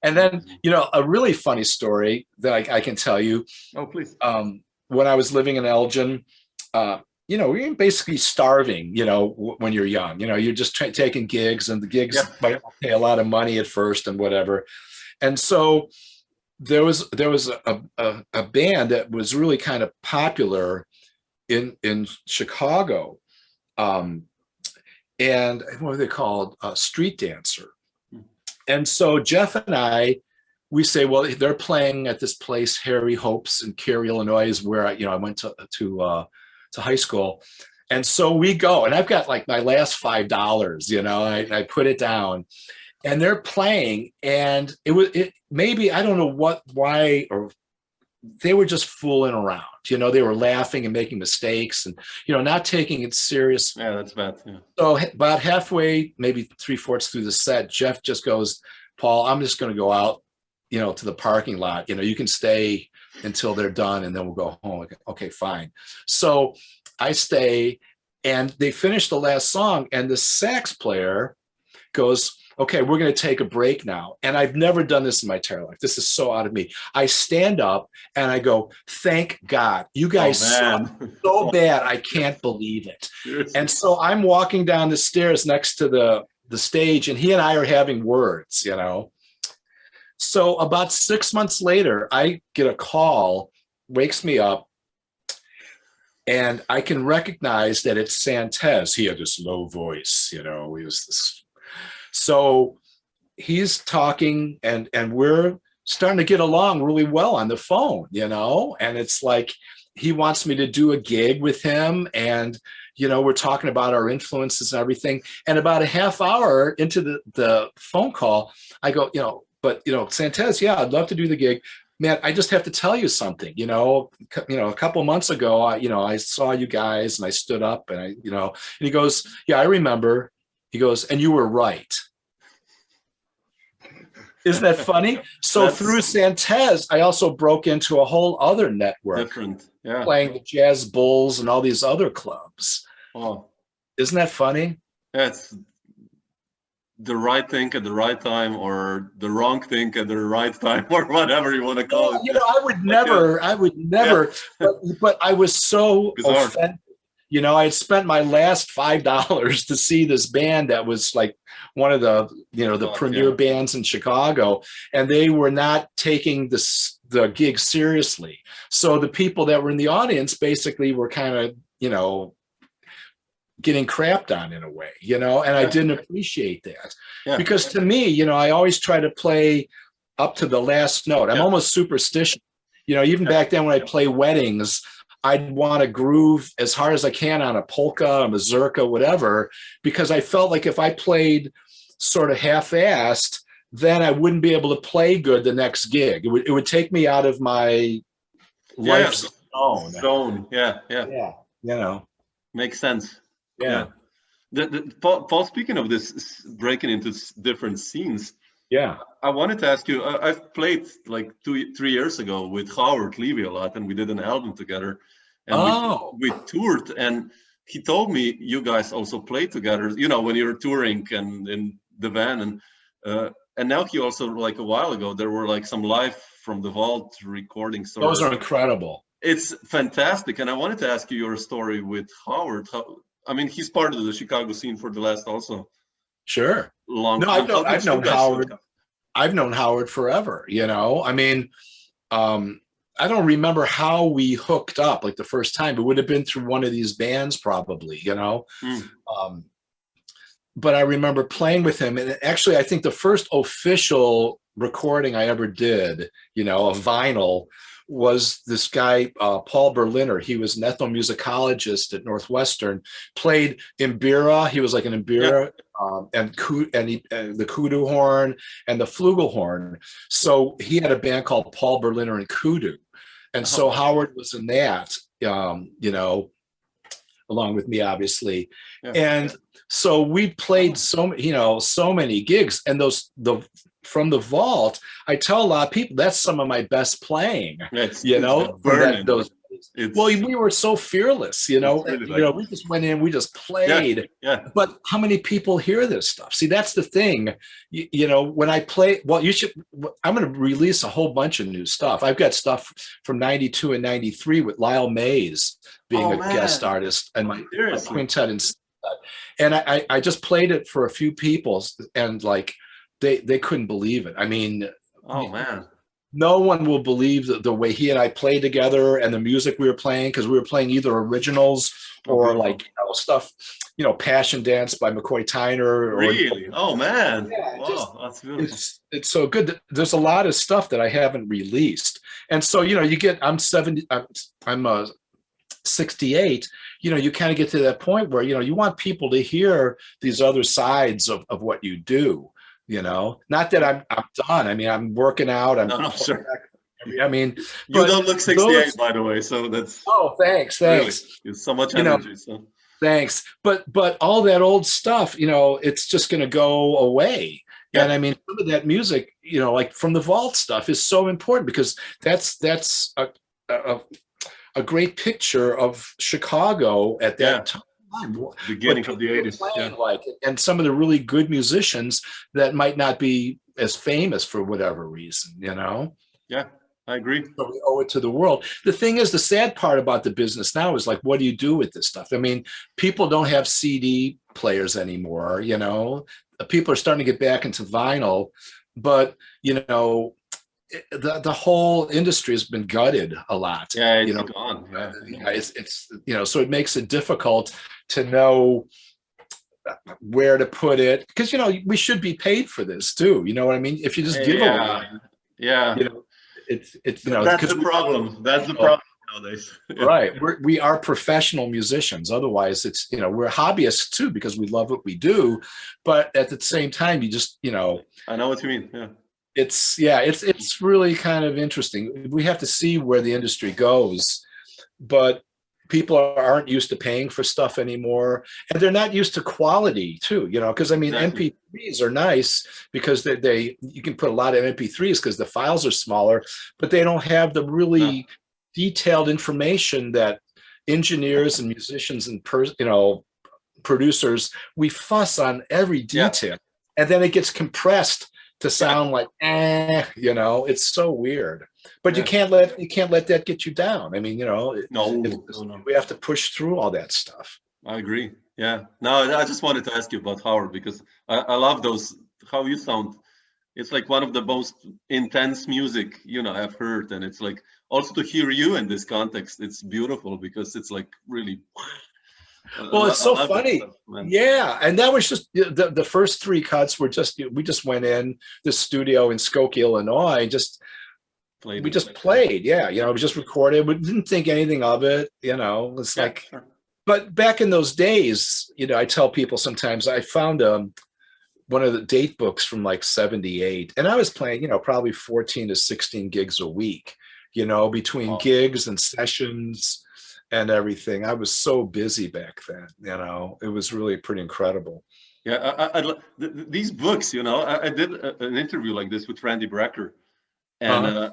[SPEAKER 3] And then, you know, a really funny story that I can tell you.
[SPEAKER 2] Oh, please.
[SPEAKER 3] When I was living in Elgin, you know, you're basically starving, you know, when you're young. You know, you're just taking gigs, and the gigs might pay a lot of money at first and whatever. And so there was a band that was really kind of popular in Chicago, and what were they called? Street Dancer. And so Jeff and I, we say, well, they're playing at this place, Harry Hope's in Cary, Illinois, where I went to high school. And so we go, and I've got like my last $5, you know, I put it down. And they're playing, and it maybe, I don't know why, or they were just fooling around. You know, they were laughing and making mistakes and, you know, not taking it serious.
[SPEAKER 2] Yeah, that's bad. Yeah.
[SPEAKER 3] So about halfway, maybe 3/4 through the set, Jeff just goes, Paul, I'm just going to go out, you know, to the parking lot. You know, you can stay until they're done and then we'll go home. Okay, fine. So I stay, and they finish the last song, and the sax player goes, okay, we're going to take a break now. And I've never done this in my entire life. This is so out of me. I stand up and I go, thank God. You guys sound so bad. I can't believe it. Seriously. And so I'm walking down the stairs next to the stage, and he and I are having words, you know. So about 6 months later, I get a call, wakes me up, and I can recognize that it's Santez. He had this low voice, you know, he was this. So he's talking, and we're starting to get along really well on the phone, you know, and it's like he wants me to do a gig with him, and, you know, we're talking about our influences and everything. And about a half hour into the phone call, I go, you know, but, you know, Santez, yeah, I'd love to do the gig. Man, I just have to tell you something, you know, a couple months ago, I saw you guys and I stood up and and he goes, yeah, I remember. He goes, and you were right. Isn't that funny? So through Santez, I also broke into a whole other network.
[SPEAKER 2] Different, yeah.
[SPEAKER 3] Playing the Jazz Bulls and all these other clubs.
[SPEAKER 2] Oh.
[SPEAKER 3] Isn't that funny?
[SPEAKER 2] That's the right thing at the right time, or the wrong thing at the right time, or whatever you want to call it.
[SPEAKER 3] You know, I would never, but I was so offended. You know, I had spent my last $5 to see this band that was like one of the, you know, the premier bands in Chicago, and they were not taking the gig seriously. So the people that were in the audience basically were kind of, you know, getting crapped on in a way, you know, and I didn't appreciate that. Yeah. Because to me, you know, I always try to play up to the last note. I'm almost superstitious. You know, even back then when I play weddings, I'd want to groove as hard as I can on a polka, a mazurka, whatever, because I felt like if I played sort of half-assed, then I wouldn't be able to play good the next gig. It would take me out of my life zone.
[SPEAKER 2] Yeah.
[SPEAKER 3] You know,
[SPEAKER 2] makes sense.
[SPEAKER 3] Yeah.
[SPEAKER 2] Paul, speaking of this breaking into different scenes, I wanted to ask you, I've played like 3 years ago with Howard Levy a lot, and we did an album together, and we toured, and he told me you guys also played together, you know, when you're touring and in the van, and now he also, like a while ago, there were like some live from the vault recordings.
[SPEAKER 3] Those are incredible.
[SPEAKER 2] It's fantastic. And I wanted to ask you your story with Howard. I mean, he's part of the Chicago scene for the last also
[SPEAKER 3] Sure.
[SPEAKER 2] long
[SPEAKER 3] No,
[SPEAKER 2] time.
[SPEAKER 3] I've known Howard. I've known Howard forever, you know. I mean, I don't remember how we hooked up like the first time. It would have been through one of these bands probably, you know. But I remember playing with him. And actually, I think the first official recording I ever did, you know, a vinyl, was this guy, Paul Berliner. He was an ethnomusicologist at Northwestern, played Imbira. He was like an Imbira, and the kudu horn and the flugelhorn. So he had a band called Paul Berliner and Kudu. And so Howard was in that, you know, along with me, obviously. And so we played so many gigs, and from the vault, I tell a lot of people that's some of my best playing. You know, well, we were so fearless, you know. Really we just went in, we just played. But how many people hear this stuff? See, that's the thing. You know, when I play, well, I'm going to release a whole bunch of new stuff. I've got stuff from '92 and '93 with Lyle Mays being a guest artist, and my quintet and I just played it for a few people, and like they couldn't believe it. I mean, no one will believe the way he and I played together and the music we were playing, because we were playing either originals or like, you know, stuff, you know, Passion Dance by McCoy Tyner.
[SPEAKER 2] Really? Oh man. Yeah, wow, that's beautiful.
[SPEAKER 3] It's so good. There's a lot of stuff that I haven't released. And so, you know, I'm 68, you know, you kind of get to that point where, you know, you want people to hear these other sides of what you do. You know, not that I'm done. I mean, I'm working out. Sure. I mean,
[SPEAKER 2] you don't look 68, by the way. So that's.
[SPEAKER 3] Oh, thanks.
[SPEAKER 2] Really, it's so much energy.
[SPEAKER 3] You know, thanks. But all that old stuff, you know, it's just going to go away. Yeah. And I mean, some of that music, you know, like from the vault stuff, is so important, because that's a great picture of Chicago at that time.
[SPEAKER 2] Beginning of the 80s,
[SPEAKER 3] like it. And some of the really good musicians that might not be as famous for whatever reason, you know.
[SPEAKER 2] Yeah, I agree.
[SPEAKER 3] So we owe it to the world. The thing is, the sad part about the business now is, like, what do you do with this stuff? I mean, people don't have CD players anymore, you know. People are starting to get back into vinyl, but you know, the whole industry has been gutted a lot.
[SPEAKER 2] Yeah, it's
[SPEAKER 3] you know,
[SPEAKER 2] gone.
[SPEAKER 3] It's you know, so it makes it difficult to know where to put it, because, you know, we should be paid for this too. You know what I mean? If you just give away, you know, it's you know,
[SPEAKER 2] that's the problem. That's the problem nowadays.
[SPEAKER 3] Right. We are professional musicians. Otherwise, it's, you know, we're hobbyists too, because we love what we do. But at the same time, you just, you know,
[SPEAKER 2] I know what you mean. Yeah.
[SPEAKER 3] It's really kind of interesting. We have to see where the industry goes, but people aren't used to paying for stuff anymore, and they're not used to quality too, you know, because I mean, MP3s are nice because you can put a lot of MP3s because the files are smaller, but they don't have the really detailed information that engineers and musicians and you know, producers, we fuss on every detail, and then it gets compressed to sound like, you know, it's so weird. But you can't let that get you down. I mean, you know,
[SPEAKER 2] no.
[SPEAKER 3] We have to push through all that stuff.
[SPEAKER 2] I agree. Yeah. No, I just wanted to ask you about Howard, because I love how you sound. It's like one of the most intense music, you know, I've heard. And it's like, also to hear you in this context, it's beautiful, because it's like really.
[SPEAKER 3] Well, it's so funny. Yeah. And that was just the first three cuts were we just went in the studio in Skokie, Illinois, we just played. Yeah. You know, we just recorded. We didn't think anything of it. You know, it's like, sure. But back in those days, you know, I tell people sometimes I found one of the date books from like 78, and I was playing, you know, probably 14 to 16 gigs a week, you know, between gigs and sessions and everything. I was so busy back then, you know. It was really pretty incredible.
[SPEAKER 2] Yeah, these books, you know, I did an interview like this with Randy Brecker, and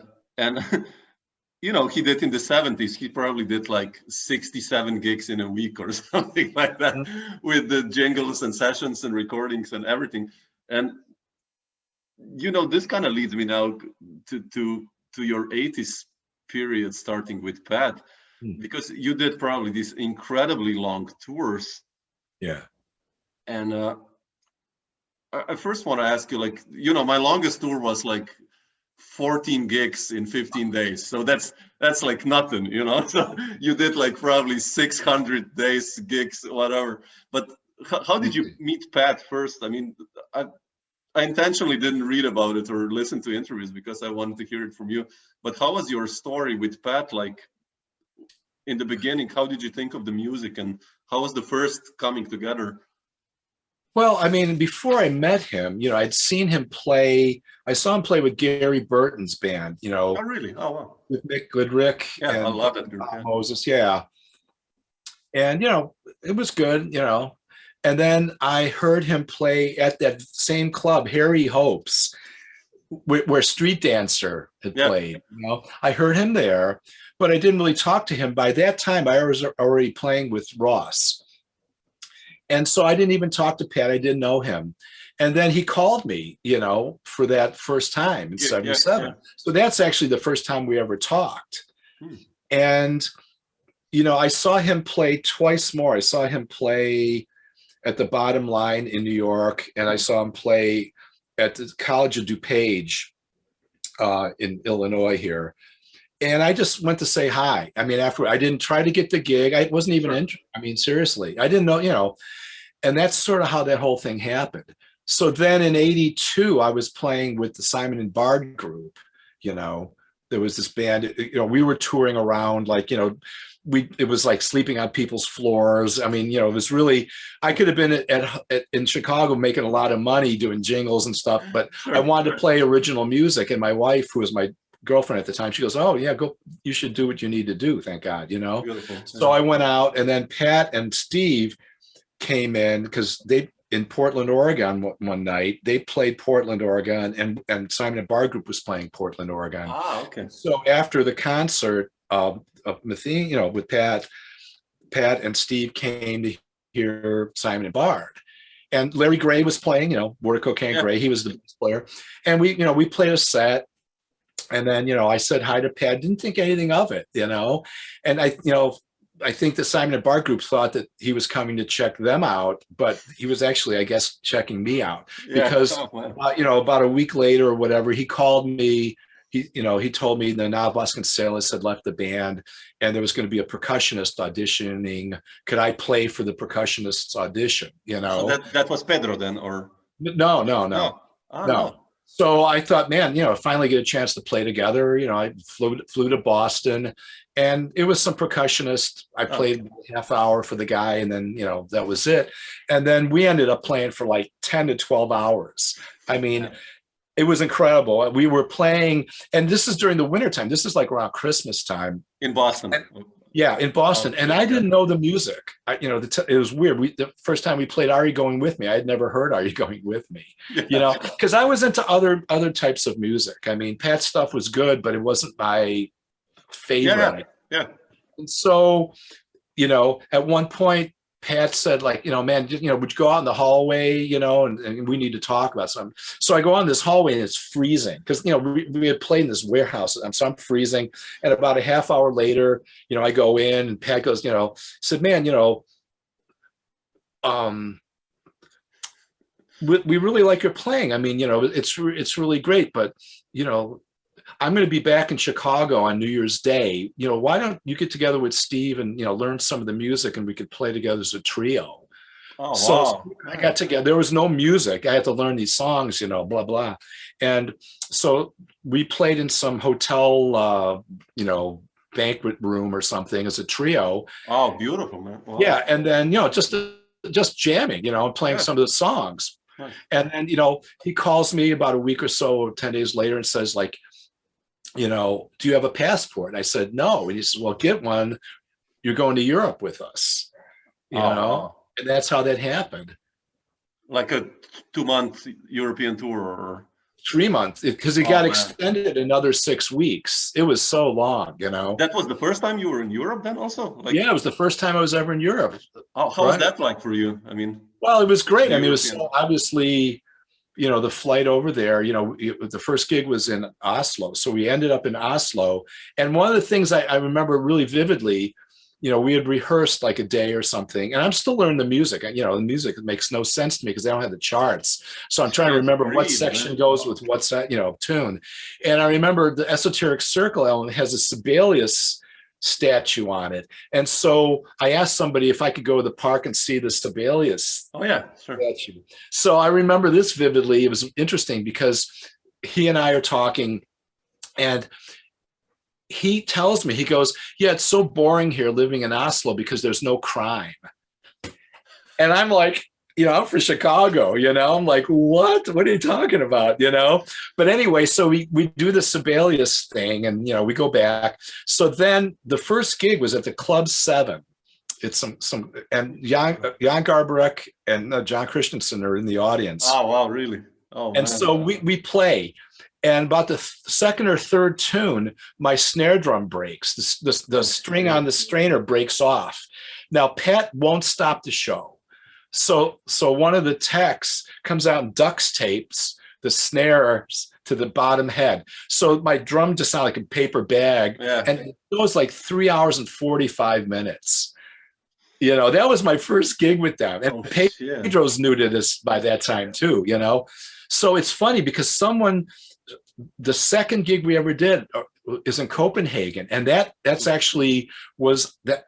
[SPEAKER 2] you know, he did in the 70s, he probably did like 67 gigs in a week or something like that, with the jingles and sessions and recordings and everything. And, you know, this kind of leads me now to your 80s period starting with Pat, because you did probably these incredibly long tours.
[SPEAKER 3] Yeah.
[SPEAKER 2] And I first want to ask you, like, you know, my longest tour was like 14 gigs in 15 days. So that's like nothing, you know. So you did like probably 600 days gigs, whatever. But how did you meet Pat first? I mean, I intentionally didn't read about it or listen to interviews because I wanted to hear it from you. But how was your story with Pat? Like in the beginning, how did you think of the music, and how was the first coming together?
[SPEAKER 3] Well, I mean, before I met him, you know, I'd seen him play. I saw him play with Gary Burton's band, you know.
[SPEAKER 2] Oh, really? Oh, wow.
[SPEAKER 3] With Mick Goodrick.
[SPEAKER 2] Yeah,
[SPEAKER 3] and
[SPEAKER 2] I love that group. Yeah.
[SPEAKER 3] Moses, yeah. And, you know, it was good, you know. And then I heard him play at that same club, Harry Hope's, where Street Dancer had played. You know, I heard him there, but I didn't really talk to him. By that time, I was already playing with Ross. And so I didn't even talk to Pat. I didn't know him. And then he called me, you know, for that first time in 77. Yeah. So that's actually the first time we ever talked. And, you know, I saw him play twice more. I saw him play at the Bottom Line in New York, and I saw him play at the College of DuPage in Illinois here. And I just went to say hi. I mean, after I didn't try to get the gig. I wasn't even interested. I mean, seriously, I didn't know, you know, and that's sort of how that whole thing happened. So then in 82, I was playing with the Simon and Bard group. You know, there was this band, you know, we were touring around, like, you know, it was like sleeping on people's floors. I mean, you know, it was really, I could have been in Chicago making a lot of money doing jingles and stuff, but I wanted to play original music. And my wife, who was my girlfriend at the time, she goes, "Oh yeah, go, you should do what you need to do, thank God," you know. Beautiful. So I went out, and then Pat and Steve came in because they in Portland, Oregon one night. They played Portland, Oregon, and Simon and Bard Group was playing Portland, Oregon.
[SPEAKER 2] Ah, okay.
[SPEAKER 3] So after the concert of Metheny, you know, with Pat and Steve came to hear Simon and Bard. And Larry Gray was playing, you know, Wertico Cain Gray, he was the bass player. And we, you know, we played a set. And then, you know, I said hi to Pat, didn't think anything of it, you know. And I, you know, I think the Simon and Bard group thought that he was coming to check them out, but he was actually, I guess, checking me out. Because, you know, about a week later or whatever, he called me. He told me the Now Vasconcelos had left the band, and there was going to be a percussionist auditioning. Could I play for the percussionist's audition? You know,
[SPEAKER 2] so that was Pedro then, or
[SPEAKER 3] no. So I thought, man, you know, finally get a chance to play together. You know, I flew to Boston, and it was some percussionist. I played a half hour for the guy, and then, you know, that was it. And then we ended up playing for like 10 to 12 hours. I mean, it was incredible. We were playing, and this is during the wintertime. This is like around Christmas time.
[SPEAKER 2] In Boston.
[SPEAKER 3] In Boston. And I didn't know the music. It was weird. The first time we played Are You Going With Me, I had never heard Are You Going With Me, you know, because I was into other types of music. I mean, Pat's stuff was good, but it wasn't my favorite.
[SPEAKER 2] Yeah.
[SPEAKER 3] And so, you know, at one point, Pat said, like, you know, man, you know, would you go out in the hallway, you know, and we need to talk about something. So I go on this hallway, and it's freezing because, you know, we had played in this warehouse. So I'm freezing. And about a half hour later, you know, I go in, and Pat goes, you know, said, man, you know, we really like your playing. I mean, you know, it's really great, but, you know, I'm going to be back in Chicago on New Year's Day. You know, why don't you get together with Steve and, you know, learn some of the music, and we could play together as a trio. So I got together. There was no music. I had to learn these songs, you know, blah, blah. And so we played in some hotel, you know, banquet room or something as a trio.
[SPEAKER 2] Oh, beautiful, man. Wow.
[SPEAKER 3] Yeah. And then, you know, just jamming, you know, and playing some of the songs. Right. And then, you know, he calls me about a week or so, or 10 days later, and says, like, you know, do you have a passport? And I said, no. And he said, well, get one. You're going to Europe with us, you know? And that's how that happened.
[SPEAKER 2] Like a 2-month European tour, or
[SPEAKER 3] 3 months, because it got extended another 6 weeks. It was so long, you know.
[SPEAKER 2] That was the first time you were in Europe then also? Like,
[SPEAKER 3] yeah, it was the first time I was ever in Europe.
[SPEAKER 2] How was that like for you? I mean,
[SPEAKER 3] well, it was great. I mean, it was so obviously, the flight over there, the first gig was in Oslo. So we ended up in Oslo. And one of the things I remember really vividly, we had rehearsed like a day or something, and I'm still learning the music. The music makes no sense to me because I don't have the charts. So I'm trying to remember what section goes with what's that, tune. And I remember the Esoteric Circle element has a Sibelius statue on it. And so I asked somebody if I could go to the park and see the Sibelius statue. So I remember this vividly. It was interesting because he and I are talking, and he tells me, he goes, yeah, it's so boring here living in Oslo because there's no crime. And I'm like, I'm from Chicago, I'm like, what are you talking about? But anyway, so we do the Sibelius thing, and, we go back. So then the first gig was at the Club 7. It's and Jan Garbarek and John Christensen are in the audience.
[SPEAKER 2] Oh, wow, really? Oh,
[SPEAKER 3] and man. So we play. And about the second or third tune, my snare drum breaks. The string on the strainer breaks off. Now, Pat won't stop the show. So one of the techs comes out and duct tapes the snares to the bottom head. So my drum just sounded like a paper bag. Yeah. And it was like 3 hours and 45 minutes. That was my first gig with them. And Pedro's new to this by that time too, So it's funny because the second gig we ever did is in Copenhagen, and that's actually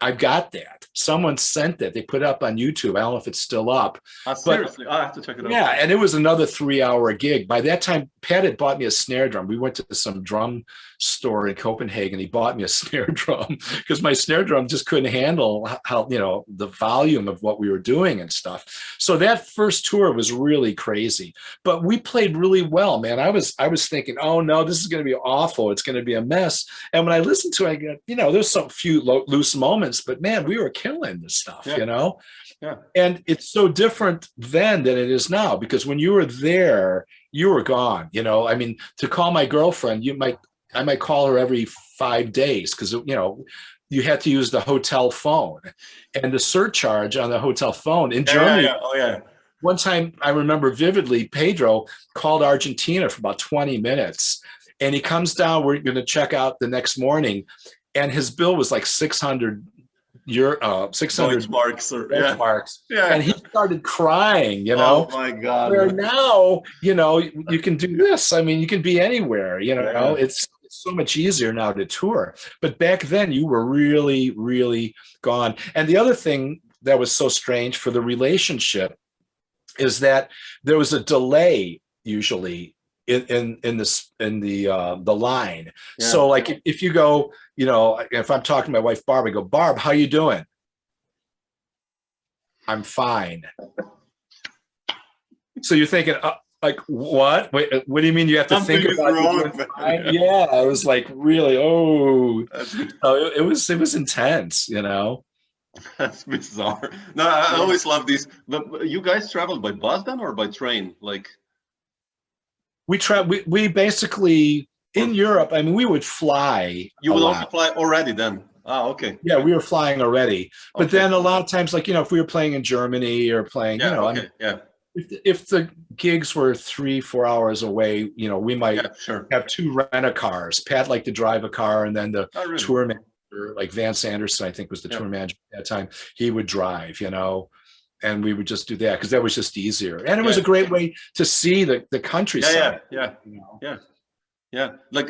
[SPEAKER 3] I've got that. Someone sent that. They put it up on YouTube. I don't know if it's still up.
[SPEAKER 2] Seriously, I have to check it out.
[SPEAKER 3] Yeah, and it was another 3-hour gig. By that time, Pat had bought me a snare drum. We went to some drum store in Copenhagen. He bought me a snare drum because my snare drum just couldn't handle how the volume of what we were doing and stuff. So that first tour was really crazy, but we played really well, man. I was thinking, oh no, this is going to be awful. It's going to be a mess. And when I listened to it, I go, there's some few loose moments, but man, we were killing this stuff,
[SPEAKER 2] Yeah.
[SPEAKER 3] And it's so different then than it is now, because when you were there, you were gone. I mean, to call my girlfriend, I might call her every 5 days because, you had to use the hotel phone, and the surcharge on the hotel phone in Germany.
[SPEAKER 2] Yeah. Oh, yeah.
[SPEAKER 3] One time I remember vividly, Pedro called Argentina for about 20 minutes, and he comes down, we're going to check out the next morning, and his bill was like 600
[SPEAKER 2] marks. Yeah.
[SPEAKER 3] And he started crying,
[SPEAKER 2] Oh my God.
[SPEAKER 3] Where now, you can do this. I mean, you can be anywhere, It's so much easier now to tour. But back then you were really, really gone. And the other thing that was so strange for the relationship is that there was a delay usually in the line. Yeah. So like if you go, if I'm talking to my wife Barb, I go, Barb, how you doing? I'm fine. So you're thinking, like, what? Wait, what do you mean you have to think about it? Yeah, I was like, really? It was intense,
[SPEAKER 2] That's bizarre. No, I always love these. But you guys traveled by bus then, or by train? Like,
[SPEAKER 3] we basically in Europe. I mean, we would fly.
[SPEAKER 2] You would also fly already then. Oh, okay.
[SPEAKER 3] Yeah, we were flying already. But then a lot of times, like, if we were playing in Germany or playing, if the gigs were 3-4 hours away, we might have 2 rent-a-cars. Pat liked to drive a car, and then the tour manager, like Vance Anderson, I think was the tour manager at that time, he would drive, and we would just do that because that was just easier. And it was a great way to see the countryside.
[SPEAKER 2] Yeah. Like,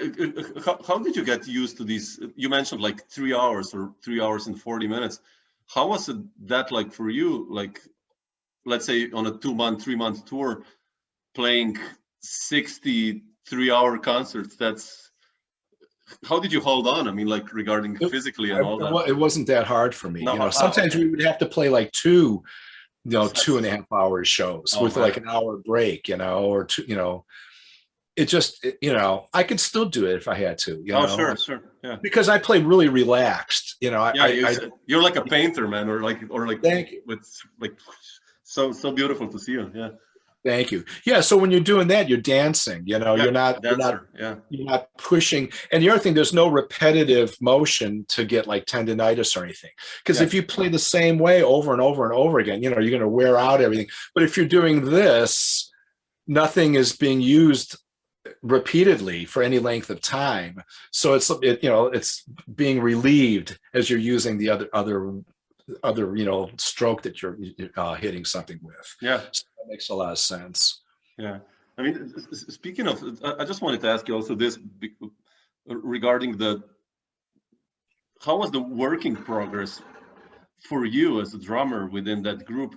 [SPEAKER 2] how did you get used to these? You mentioned like 3 hours or 3 hours and 40 minutes. How was that like for you? Like, let's say on a 2-month, 3-month tour, playing 60 3-hour concerts. How did you hold on? I mean, like regarding physically and all that.
[SPEAKER 3] It wasn't that hard for me. No, sometimes we would have to play like 2 2.5 hour shows with like an hour break, or 2, it just, I could still do it if I had to,
[SPEAKER 2] Sure. Yeah.
[SPEAKER 3] Because I play really relaxed,
[SPEAKER 2] you're like a painter, man, or like,
[SPEAKER 3] thank you.
[SPEAKER 2] With like, so beautiful to see you. Yeah.
[SPEAKER 3] Thank you. Yeah. So when you're doing that, you're dancing, you're not pushing. And the other thing, there's no repetitive motion to get like tendinitis or anything. Because if you play the same way over and over and over again, you're going to wear out everything. But if you're doing this, nothing is being used repeatedly for any length of time. So it's being relieved as you're using the other stroke that you're hitting something with.
[SPEAKER 2] Yeah,
[SPEAKER 3] so that makes a lot of sense.
[SPEAKER 2] Yeah, I mean, speaking of, I just wanted to ask you also this regarding how was the working progress for you as a drummer within that group?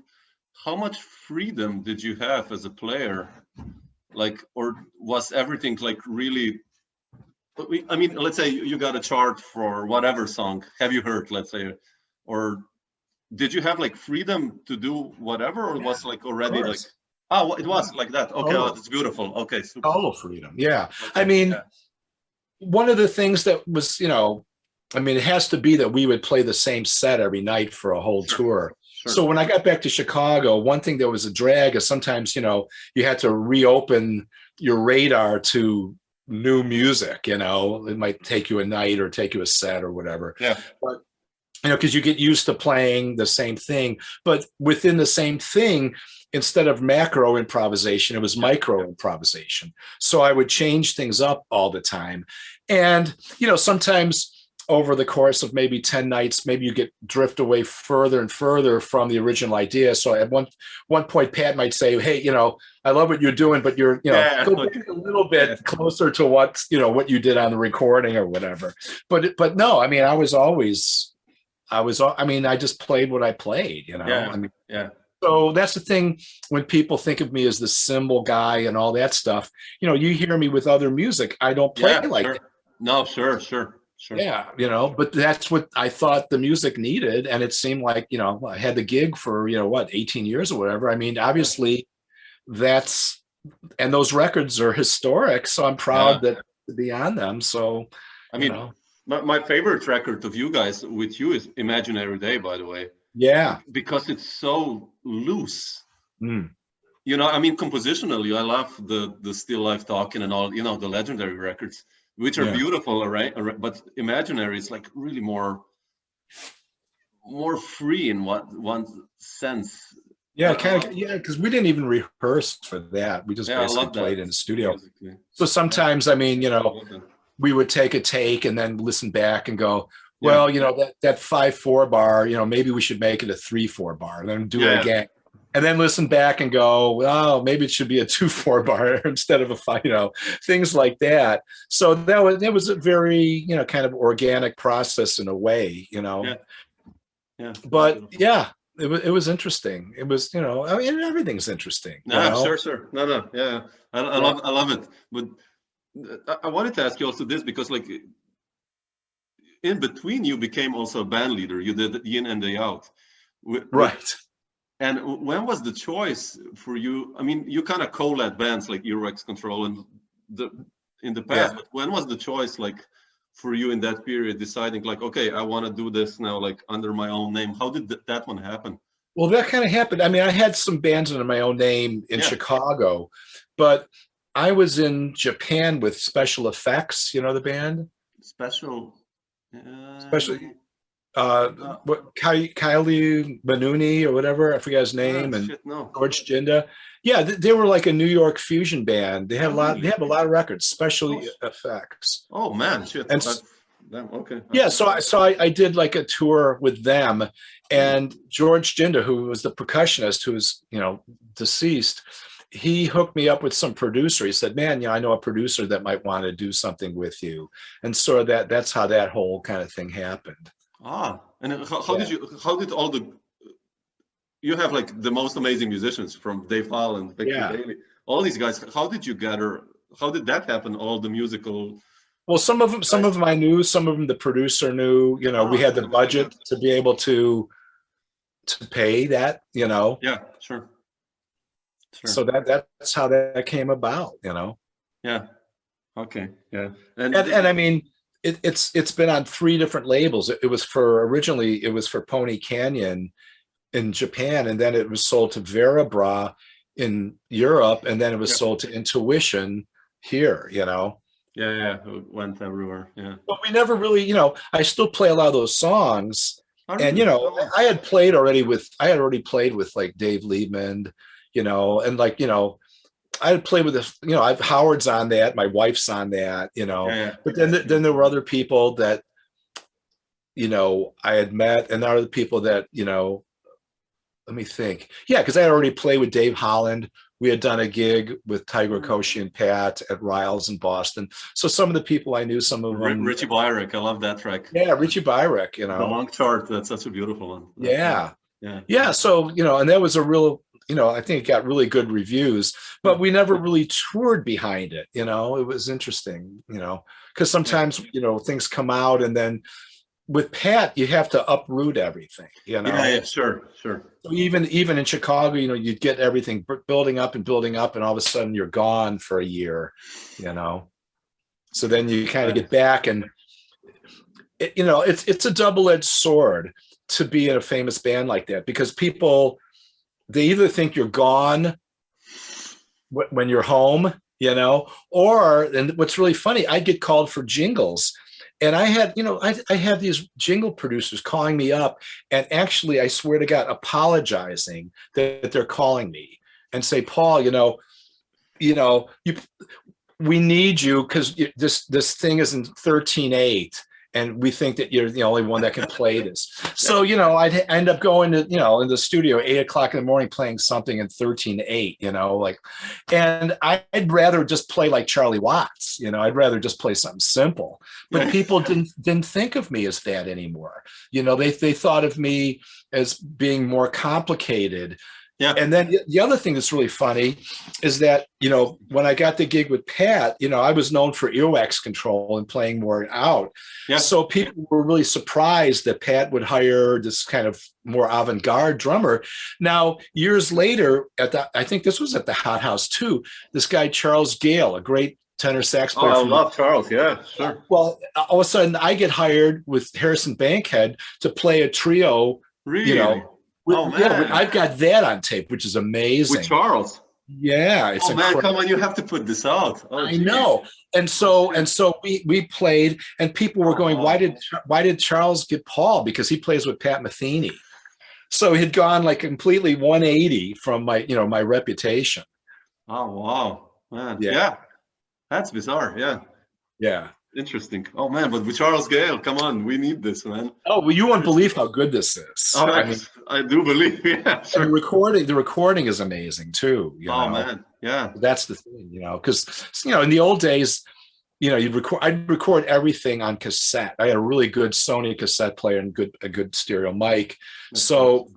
[SPEAKER 2] How much freedom did you have as a player? Like, or was everything like really, I mean, let's say you got a chart for whatever song, have you heard, let's say, or did you have like freedom to do whatever, or was like already like, oh, it was like that. Okay, oh, that's beautiful. Okay, super.
[SPEAKER 3] Total freedom. Yeah. Okay. I mean, one of the things that was, I mean, it has to be that we would play the same set every night for a whole tour. Sure. So when I got back to Chicago, one thing that was a drag is sometimes, you had to reopen your radar to new music, it might take you a night or take you a set or whatever.
[SPEAKER 2] Yeah.
[SPEAKER 3] But, because you get used to playing the same thing, but within the same thing, instead of macro improvisation, it was micro improvisation. So I would change things up all the time. And, sometimes over the course of maybe 10 nights, maybe you drift away further and further from the original idea. So at one point, Pat might say, hey, I love what you're doing, but you're, go a little bit closer to what you did on the recording or whatever. But no, I mean, I just played what I played, So that's the thing when people think of me as the cymbal guy and all that stuff, you hear me with other music. I don't play like that.
[SPEAKER 2] No, sure.
[SPEAKER 3] Yeah, but that's what I thought the music needed. And it seemed like, I had the gig for, 18 years or whatever. I mean, obviously and those records are historic. So I'm proud to be on them. So,
[SPEAKER 2] I mean, my favorite record of you guys with you is Imaginary Day, by the way.
[SPEAKER 3] Yeah.
[SPEAKER 2] Because it's so loose.
[SPEAKER 3] Mm.
[SPEAKER 2] I mean, compositionally, I love the Still Life Talking and all, the legendary records, which are beautiful, right? But Imaginary is like really more free in one sense.
[SPEAKER 3] Yeah, because we didn't even rehearse for that. We just basically played in the studio. Basically. So sometimes, I mean, we would take a take and then listen back and go, well, that 5/4 bar, maybe we should make it a 3/4 bar, and then do it again. And then listen back and go, well, maybe it should be a 2/4 bar instead of a 5, things like that. So that was a very, kind of organic process in a way,
[SPEAKER 2] Yeah.
[SPEAKER 3] But it was interesting. It was, I mean, everything's interesting.
[SPEAKER 2] Sure. No. Yeah. I love it. But I wanted to ask you also this, because like in between you became also a band leader. You did In and Day Out.
[SPEAKER 3] Right.
[SPEAKER 2] And when was the choice for you? I mean, you kind of co-led bands like Earwax Control and in the past, but when was the choice like for you in that period deciding like, okay, I want to do this now, like under my own name? How did that one happen?
[SPEAKER 3] Well, that kind of happened. I mean, I had some bands under my own name in Chicago, but I was in Japan with Special Effects, the band?
[SPEAKER 2] Special.
[SPEAKER 3] Kylie Manuni or whatever, I forget his name, and George Jinda. Yeah, they were like a New York fusion band. They had They have a lot of records, Special Effects.
[SPEAKER 2] Oh man, shit.
[SPEAKER 3] And
[SPEAKER 2] okay.
[SPEAKER 3] Yeah, so I did like a tour with them, and George Jinda, who was the percussionist, who's deceased, he hooked me up with some producer. He said, man, I know a producer that might want to do something with you. And so that's how that whole kind of thing happened.
[SPEAKER 2] And how did you have like the most amazing musicians from Dave Hall and Victor Daly, all these guys. How did that happen? All the musical.
[SPEAKER 3] Well, some of them I knew, some of them the producer knew, we had the budget to be able to pay that,
[SPEAKER 2] Yeah, sure.
[SPEAKER 3] So that's how that came about,
[SPEAKER 2] Yeah. Okay. Yeah.
[SPEAKER 3] And I mean, it's been on 3 different labels. Originally it was for Pony Canyon in Japan, and then it was sold to Verabra in Europe, and then it was sold to Intuition here,
[SPEAKER 2] Yeah, it went everywhere. Yeah.
[SPEAKER 3] But we never really, I still play a lot of those songs. And I had already played with like Dave Liebman, and like, I play with this, I've Howard's on that, my wife's on that, but then there were other people that, I had met, and there are the people that, let me think. Yeah, because I had already played with Dave Holland. We had done a gig with Tiger Koshi and Pat at Riles in Boston. So some of the people I knew, some of them.
[SPEAKER 2] Richie Byrick, I love that track.
[SPEAKER 3] Yeah, Richie Byrick,
[SPEAKER 2] The long chart, that's such a beautiful one.
[SPEAKER 3] Yeah. So, and that was a real, I think it got really good reviews, but we never really toured behind it. It was interesting, because sometimes, things come out, and then with Pat, you have to uproot everything,
[SPEAKER 2] Yeah, sure.
[SPEAKER 3] So even in Chicago, you'd get everything building up, and all of a sudden you're gone for a year, So then you kind of get back, and it's a double-edged sword to be in a famous band like that, because people, they either think you're gone when you're home, or, and what's really funny, I get called for jingles. And I had, I have these jingle producers calling me up, and actually, I swear to God, apologizing that they're calling me and say, Paul, we need you because this thing is in 13/8, and we think that you're the only one that can play this. So, I'd end up going to, in the studio 8 o'clock in the morning playing something in 13/8, and I'd rather just play like Charlie Watts, I'd rather just play something simple. But people didn't think of me as that anymore. They thought of me as being more complicated. Yeah. And then the other thing that's really funny is that, when I got the gig with Pat, I was known for earwax control and playing more out. Yeah. So people were really surprised that Pat would hire this kind of more avant-garde drummer. Now, years later, I think this was at the Hot House too, this guy, Charles Gale, a great tenor sax player.
[SPEAKER 2] Oh, I love Charles. Yeah, sure.
[SPEAKER 3] Well, all of a sudden I get hired with Harrison Bankhead to play a trio,
[SPEAKER 2] Really? Man.
[SPEAKER 3] Yeah, I've got that on tape, which is amazing.
[SPEAKER 2] With Charles.
[SPEAKER 3] Yeah, it's
[SPEAKER 2] man, come on, you have to put this out.
[SPEAKER 3] Oh, I know. And so we played, and people were going, why did Charles get Paul? Because he plays with Pat Metheny. So he'd gone like completely 180 from my my reputation.
[SPEAKER 2] Oh wow, man. Yeah. That's bizarre. Yeah. Interesting. Oh man, but with Charles Gale, come on, we need this, man.
[SPEAKER 3] Oh, well, you won't believe how good this is.
[SPEAKER 2] Oh, I do believe. Yeah, sure.
[SPEAKER 3] And the recording is amazing too.
[SPEAKER 2] Man, yeah.
[SPEAKER 3] That's the thing, because in the old days, I'd record everything on cassette. I had a really good Sony cassette player and a good stereo mic. So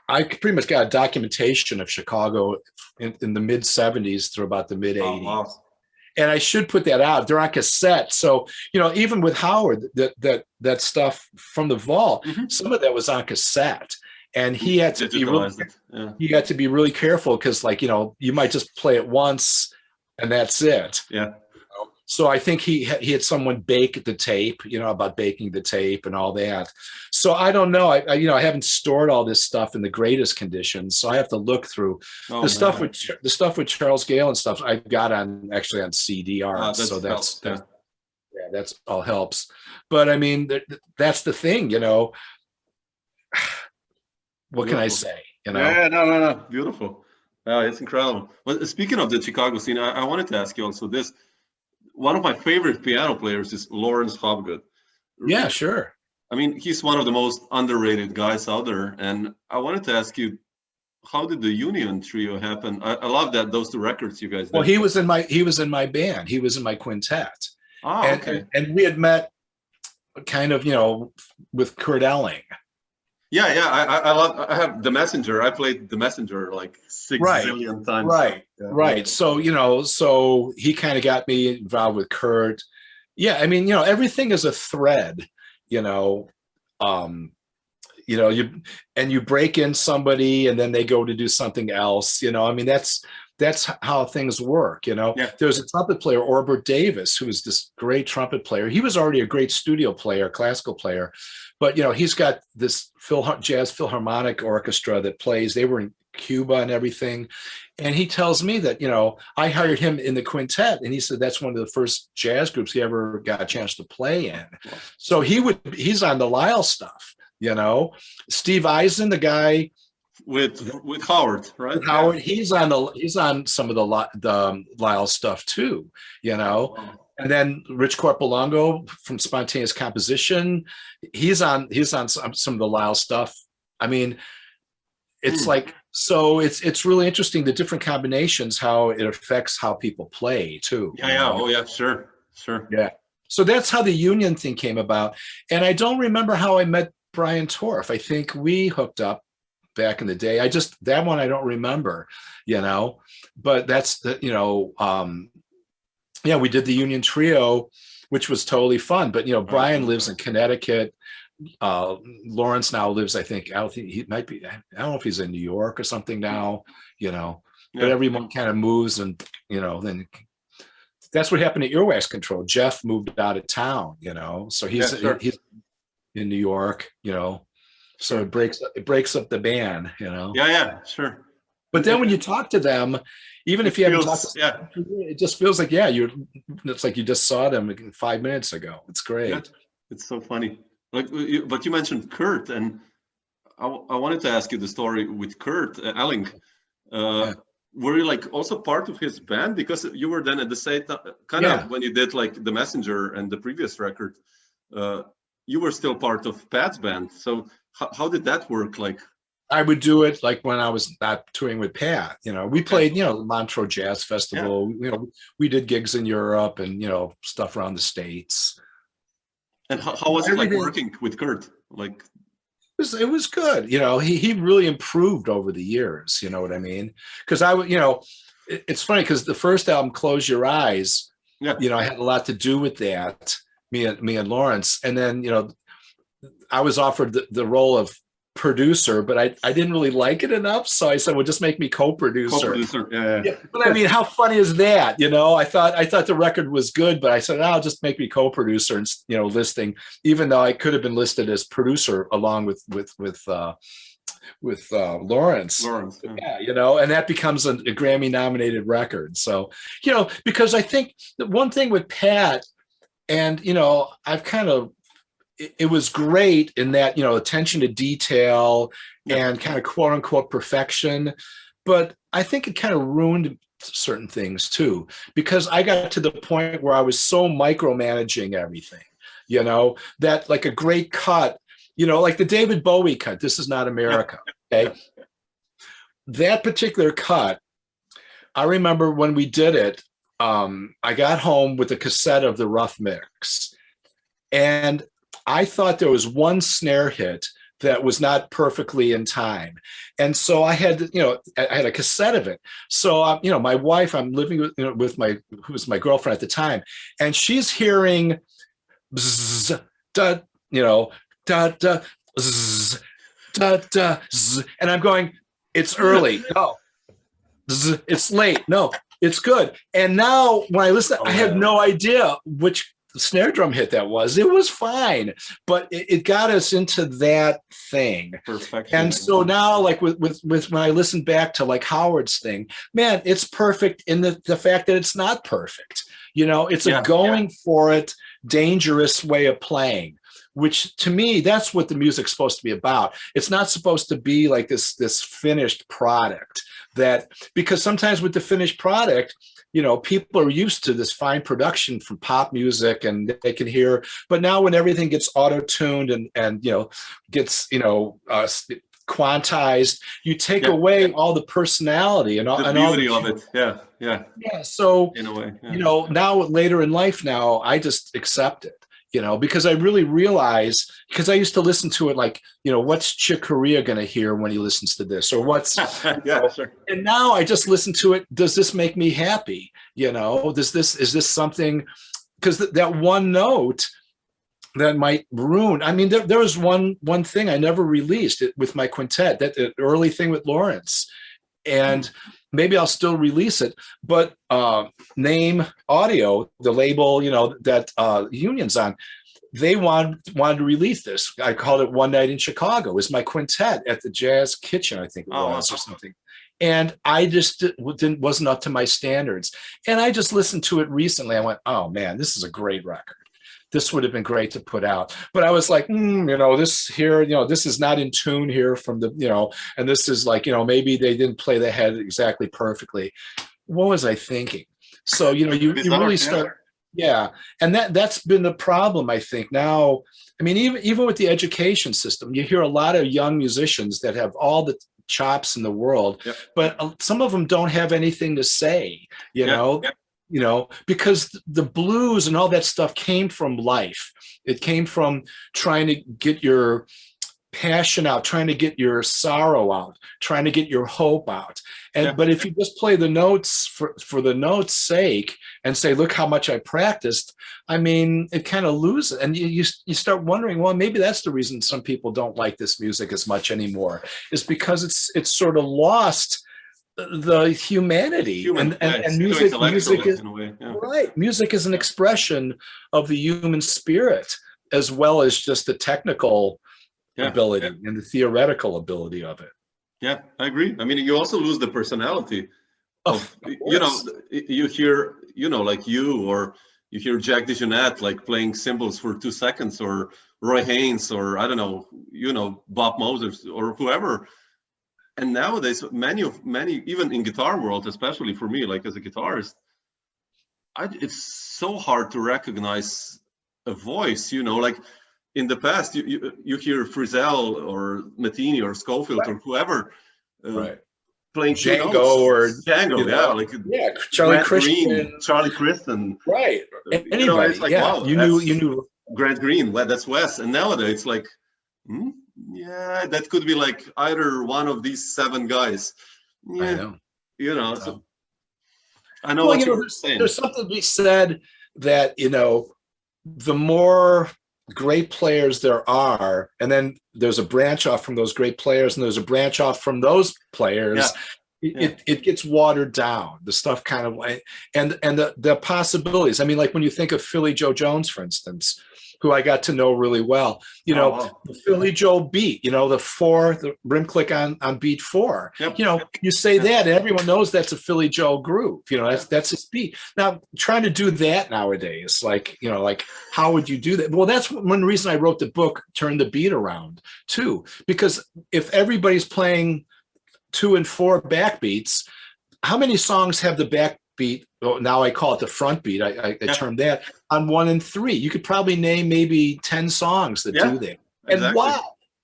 [SPEAKER 3] I pretty much got a documentation of Chicago in the mid 70s through about the mid 80s. Oh, wow. And I should put that out. They're on cassette. So, even with Howard, that stuff from the vault, some of that was on cassette. And he had to be really careful because, you might just play it once and that's it.
[SPEAKER 2] Yeah.
[SPEAKER 3] So I think he had someone bake the tape, about baking the tape and all that. So I don't know. I haven't stored all this stuff in the greatest conditions, so I have to look through the stuff with Charles Gale and stuff. I've got on CDR, so that's all helps. But I mean, that's the thing, What can I say?
[SPEAKER 2] Yeah, no, beautiful. It's incredible. But speaking of the Chicago scene, I wanted to ask you also this. One of my favorite piano players is Lawrence Hopgood.
[SPEAKER 3] Yeah, sure.
[SPEAKER 2] I mean, he's one of the most underrated guys out there. And I wanted to ask you, how did the Union Trio happen? I love that those two records you guys did.
[SPEAKER 3] Well, he was in my band. He was in my quintet.
[SPEAKER 2] Okay.
[SPEAKER 3] And we had met kind of, with Kurt Elling.
[SPEAKER 2] Yeah. I have The Messenger. I played The Messenger like 6 zillion times.
[SPEAKER 3] Right. So, so he kind of got me involved with Kurt. Yeah. I mean, everything is a thread, you break in somebody and then they go to do something else, I mean, that's how things work, Yeah. There's a trumpet player, Orbert Davis, who is this great trumpet player. He was already a great studio player, classical player, but he's got this jazz philharmonic orchestra that plays. They were in Cuba and everything, and he tells me that I hired him in the quintet, and he said that's one of the first jazz groups he ever got a chance to play in. So he's on the Lyle stuff. Steve Eisen, the guy
[SPEAKER 2] with Howard, right?
[SPEAKER 3] With Howard, he's on some of the Lyle stuff too, you know. Wow. And then Rich Corpolongo from Spontaneous Composition, he's on some of the Lyle stuff. I mean, it's like, so it's really interesting, the different combinations, how it affects how people play too.
[SPEAKER 2] Yeah. Oh yeah, sure.
[SPEAKER 3] Yeah. So that's how the union thing came about. And I don't remember how I met Brian Torf. I think we hooked up back in the day. That one I don't remember, you know, but that's the, you know, yeah, we did the Union Trio, which was totally fun. But, you know, Brian lives in Connecticut. Lawrence now lives, I think he might be, I don't know if he's in New York or something now, you know, but everyone kind of moves, and, you know, then that's what happened at Earwax Control. Jeff moved out of town, you know, so he's in New York, you know, so it breaks up the band, you know.
[SPEAKER 2] Yeah, sure.
[SPEAKER 3] But then when you talk to them, even if you haven't talked to them, it just feels like, it's like you just saw them 5 minutes ago. It's great.
[SPEAKER 2] Yeah, it's so funny. Like, but you mentioned Kurt, and I wanted to ask you the story with Kurt Elling. Were you like also part of his band, because you were then at the same time, kind of when you did like The Messenger and the previous record, you were still part of Pat's band. So how did that work? Like,
[SPEAKER 3] I would do it like when I was not touring with Pat. You know, we played, you know, Montreux Jazz Festival. You know, we did gigs in Europe and, you know, stuff around the States.
[SPEAKER 2] And how was it like working with Kurt? Like,
[SPEAKER 3] it was good. You know, he really improved over the years. You know what I mean? Because you know, it's funny because the first album, Close Your Eyes, you know, I had a lot to do with that. Me and Lawrence, and then, you know, I was offered the role of producer, but I didn't really like it enough, so I said, well, just make me co-producer. Yeah. But I mean, how funny is that? You know, I thought the record was good, but I said, I'll just make me co-producer, and, you know, listing, even though I could have been listed as producer along with Lawrence. Yeah, you know, and that becomes a Grammy nominated record. So, you know, because I think the one thing with Pat, and, you know, I've kind of, it was great in that, you know, attention to detail and kind of quote unquote perfection. But I think it kind of ruined certain things too, because I got to the point where I was so micromanaging everything, you know, that like a great cut, you know, like the David Bowie cut, This Is Not America. Okay. That particular cut, I remember when we did it, I got home with a cassette of the rough mix, and I thought there was one snare hit that was not perfectly in time. And so I had, you know, I had a cassette of it. So, you know, my wife, I'm living with, you know, who was my girlfriend at the time, and she's hearing bzz, da, you know, da, da, zzz, da, da, zzz. And I'm going, it's early. No, zzz, it's late. No, it's good. And now when I listen, I have no idea which snare drum hit that was. It was fine, but it got us into that thing. Perfection. And so now, like with when I listen back to like Howard's thing, man, it's perfect in the fact that it's not perfect. You know, it's a going for it, dangerous way of playing, which to me, that's what the music's supposed to be about. It's not supposed to be like this finished product, that, because sometimes with the finished product, you know, people are used to this fine production from pop music, and they can hear, but now when everything gets auto-tuned and you know, gets, you know, quantized, you take away all the personality and all the beauty
[SPEAKER 2] of it. Yeah.
[SPEAKER 3] So
[SPEAKER 2] in a way,
[SPEAKER 3] you know, now later in life, now I just accept it. You know, because I really realize, because I used to listen to it like, you know, what's Chick Corea going to hear when he listens to this, or what's, sure. And now I just listen to it. Does this make me happy? You know, is this something, because that one note that might ruin. I mean, there was one thing I never released it with my quintet, that early thing with Lawrence, and maybe I'll still release it, but Name Audio, the label, you know, that Union's on, they wanted to release this. I called it One Night in Chicago. It was my quintet at the Jazz Kitchen, I think it was, or something. And I just wasn't up to my standards. And I just listened to it recently. I went, oh man, this is a great record. this would have been great to put out. But I was like, this here, this is not in tune here from the, and this is like, maybe they didn't play the head exactly perfectly. What was I thinking? So, you really start, and that's been the problem, I think. Now, I mean, even with the education system, you hear a lot of young musicians that have all the chops in the world, but some of them don't have anything to say, because the blues and all that stuff came from life. It came from trying to get your passion out, trying to get your sorrow out, trying to get your hope out. But if you just play the notes for the notes' sake and say, look how much I practiced, I mean, it kind of loses. And you start wondering, well, maybe that's the reason some people don't like this music as much anymore, is because it's sort of lost the humanity. And music is, right. Music is an expression of the human spirit, as well as just the technical ability and the theoretical ability of it.
[SPEAKER 2] Yeah, I agree. I mean, you also lose the personality of you hear, like or you hear Jack DeJohnette like playing cymbals for 2 seconds, or Roy Haynes, or I don't know, Bob Moses or whoever. And nowadays, many, even in guitar world, especially for me, like as a guitarist, it's so hard to recognize a voice, like in the past, you hear Frizzell or Metheny or Schofield or whoever playing
[SPEAKER 3] Django or
[SPEAKER 2] Django,
[SPEAKER 3] Charlie Christian,
[SPEAKER 2] Charlie Kristen,
[SPEAKER 3] right? Anybody,
[SPEAKER 2] it's like, wow,
[SPEAKER 3] you knew
[SPEAKER 2] Grant Green. Well, that's Wes, and nowadays it's like, that could be like either one of these 7 guys.
[SPEAKER 3] I know.
[SPEAKER 2] So I know what you're saying.
[SPEAKER 3] There's something to be said that the more great players there are, and then there's a branch off from those great players, and there's a branch off from those players, it gets watered down, the stuff kind of, and the possibilities. I mean, like when you think of Philly Joe Jones, for instance, who I got to know really well, the Philly Joe beat, the rim click on beat 4, you say that and everyone knows that's a Philly Joe groove, that's his beat. Now, trying to do that nowadays, like how would you do that? Well, that's one reason I wrote the book, Turn the Beat Around, too, because if everybody's playing 2 and 4 backbeats, how many songs have the backbeat? Well, now I call it the front beat. I termed that on 1 and 3. You could probably name maybe 10 songs that do that. And why?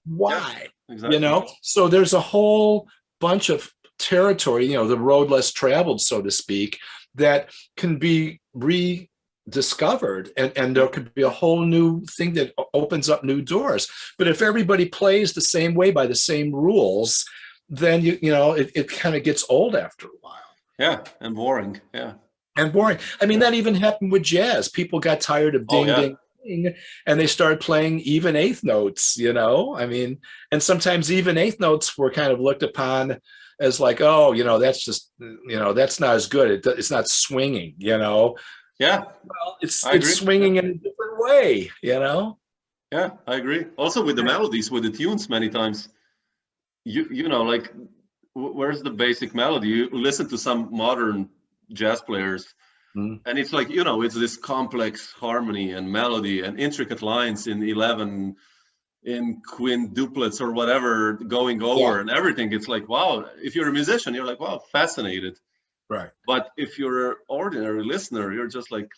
[SPEAKER 3] Yeah, exactly. So there's a whole bunch of territory, the road less traveled, so to speak, that can be rediscovered, and there could be a whole new thing that opens up new doors. But if everybody plays the same way by the same rules, then it kind of gets old after a while.
[SPEAKER 2] Yeah, and boring. Yeah.
[SPEAKER 3] And boring. I mean, that even happened with jazz. People got tired of ding, ding, ding, and they started playing even 8th notes, I mean, and sometimes even 8th notes were kind of looked upon as like, that's just, that's not as good. It's not swinging, Yeah. Well, it's swinging in a different way, Yeah,
[SPEAKER 2] I agree. Also with the melodies, with the tunes, many times, like, where's the basic melody? You listen to some modern jazz players, and it's like, it's this complex harmony and melody and intricate lines in 11 in quintuplets or whatever going over and everything. It's like, wow, if you're a musician, you're like, wow, fascinated.
[SPEAKER 3] Right.
[SPEAKER 2] But if you're an ordinary listener, you're just like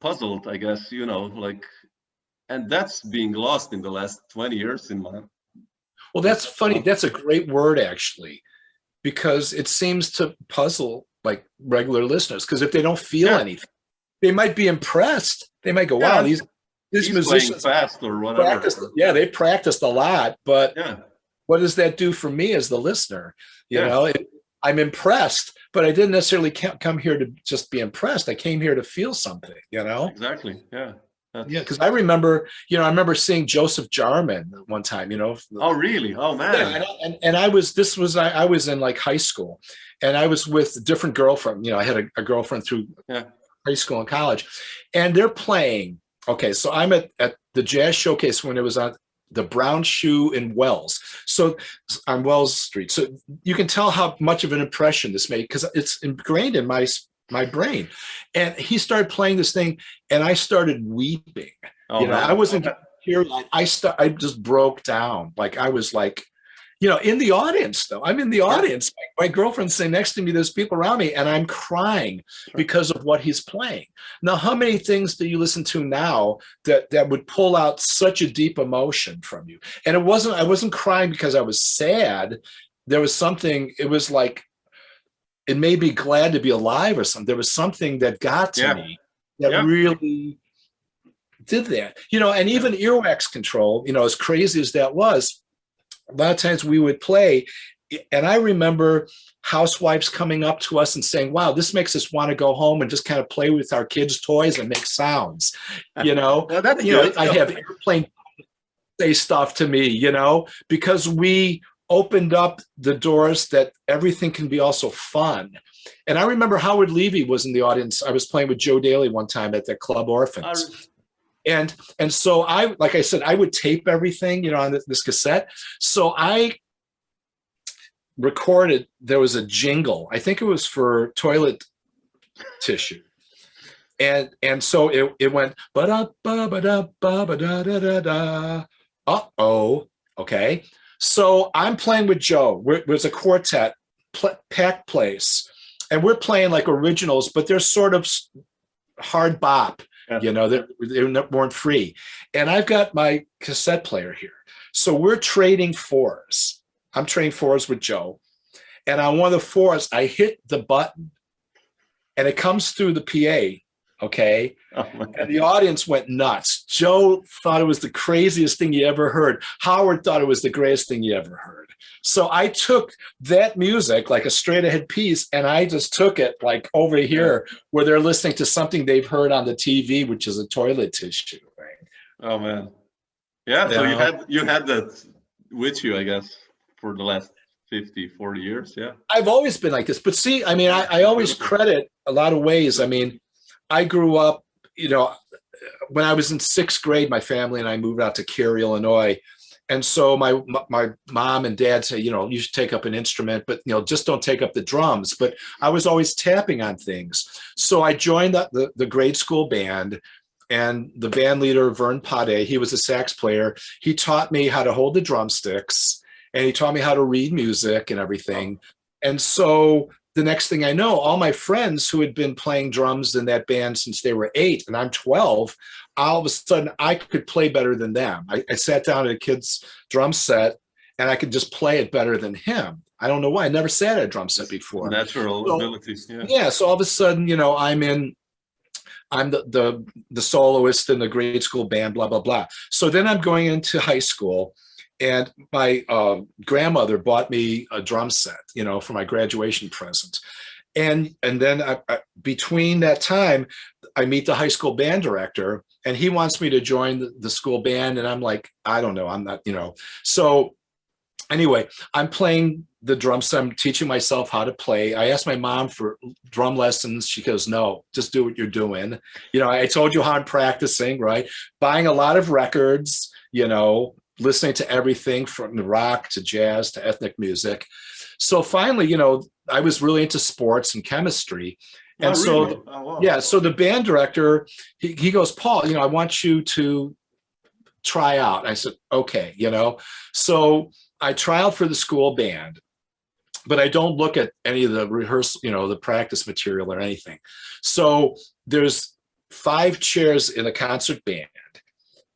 [SPEAKER 2] puzzled, I guess, and that's being lost in the last 20 years in my.
[SPEAKER 3] Well, that's funny. That's a great word, actually, because it seems to puzzle like regular listeners. Because if they don't feel anything, they might be impressed. They might go, "Wow, these musicians
[SPEAKER 2] fast or whatever."
[SPEAKER 3] They practiced a lot, but what does that do for me as the listener? I'm impressed, but I didn't necessarily come here to just be impressed. I came here to feel something.
[SPEAKER 2] Exactly. Yeah.
[SPEAKER 3] Because I remember seeing Joseph Jarman one time,
[SPEAKER 2] Oh, really? Oh, man.
[SPEAKER 3] Yeah, and I was in like high school, and I was with a different girlfriend. I had a girlfriend through high school and college, and they're playing. Okay, so I'm at the Jazz Showcase when it was on the Brown Shoe in Wells. So on Wells Street. So you can tell how much of an impression this made, because it's ingrained in my my brain. And he started playing this thing, and I started weeping.
[SPEAKER 2] Oh, man.
[SPEAKER 3] I wasn't here. I just broke down. Like I was like, in the audience though. I'm in the audience. My girlfriend's sitting next to me. There's people around me, and I'm crying because of what he's playing. Now, how many things do you listen to now that would pull out such a deep emotion from you? And I wasn't crying because I was sad. There was something. It was like it made me glad to be alive or something. There was something that got to me that really did that. And even earwax control. As crazy as that was. A lot of times we would play, and I remember housewives coming up to us and saying, wow, this makes us want to go home and just kind of play with our kids' toys and make sounds. I have airplane say stuff to me, because we opened up the doors that everything can be also fun. And I remember Howard Levy was in the audience. I was playing with Joe Daly one time at the Club Orphans. And so like I said, I would tape everything, on this cassette. So I recorded, there was a jingle. I think it was for toilet tissue. And so it went, ba-da-ba-ba-da-ba-ba-da-da-da-da. Uh-oh. Okay. So I'm playing with Joe. It was a quartet, packed place. And we're playing like originals, but they're sort of hard bop. They weren't free. And I've got my cassette player here. So we're trading fours. I'm trading fours with Joe. And on one of the fours, I hit the button and it comes through the PA. Okay. Oh, and the audience went nuts. Joe thought it was the craziest thing you ever heard. Howard thought it was the greatest thing you ever heard. So I took that music, like a straight ahead piece, and I just took it like over here where they're listening to something they've heard on the TV, which is a toilet tissue. Right?
[SPEAKER 2] Oh man. Yeah. So you had that with you, I guess, for the last 50, 40 years. Yeah.
[SPEAKER 3] I've always been like this, but see, I mean, I always credit a lot of ways. I mean, I grew up, when I was in 6th grade, my family and I moved out to Cary, Illinois. And so my mom and dad say, you should take up an instrument, but, just don't take up the drums. But I was always tapping on things. So I joined the grade school band, and the band leader, Vern Pade, he was a sax player. He taught me how to hold the drumsticks, and he taught me how to read music and everything. And so the next thing I know, all my friends who had been playing drums in that band since they were 8 and I'm 12, all of a sudden I could play better than them. I sat down at a kid's drum set and I could just play it better than him. I don't know why. I never sat at a drum set before.
[SPEAKER 2] Natural abilities.
[SPEAKER 3] Yeah. So all of a sudden, I'm the soloist in the grade school band, blah, blah, blah. So then I'm going into high school. And my grandmother bought me a drum set, for my graduation present. And then between that time, I meet the high school band director, and he wants me to join the school band. And I'm like, I don't know. I'm not, So anyway, I'm playing the drum set. I'm teaching myself how to play. I asked my mom for drum lessons. She goes, no, just do what you're doing. I told you how I'm practicing, right? Buying a lot of records, listening to everything from rock to jazz to ethnic music. So finally, I was really into sports and chemistry. And so the band director, he goes, Paul, I want you to try out. I said, okay, So I try out for the school band, but I don't look at any of the rehearsal, the practice material or anything. So there's 5 chairs in a concert band.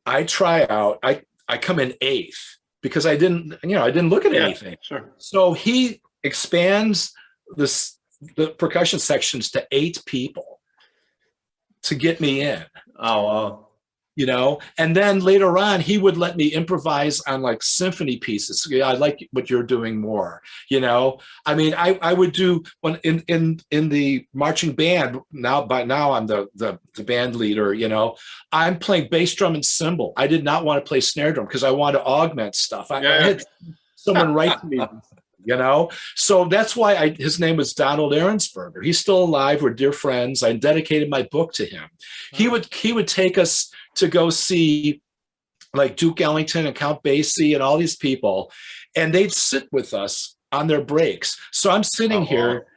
[SPEAKER 3] I try out. I come in 8th because I didn't look at anything.
[SPEAKER 2] Sure. So
[SPEAKER 3] he expands the percussion sections to 8 people to get me in.
[SPEAKER 2] Oh, wow.
[SPEAKER 3] And then later on, he would let me improvise on like symphony pieces. I like what you're doing more, I mean, I would do when in the marching band now, by now I'm the band leader, I'm playing bass drum and cymbal. I did not want to play snare drum because I wanted to augment stuff. I had someone write to me, so that's why his name was Donald Ahrensberger. He's still alive. We're dear friends. I dedicated my book to him. He would take us to go see like Duke Ellington and Count Basie and all these people, and they'd sit with us on their breaks. So I'm sitting here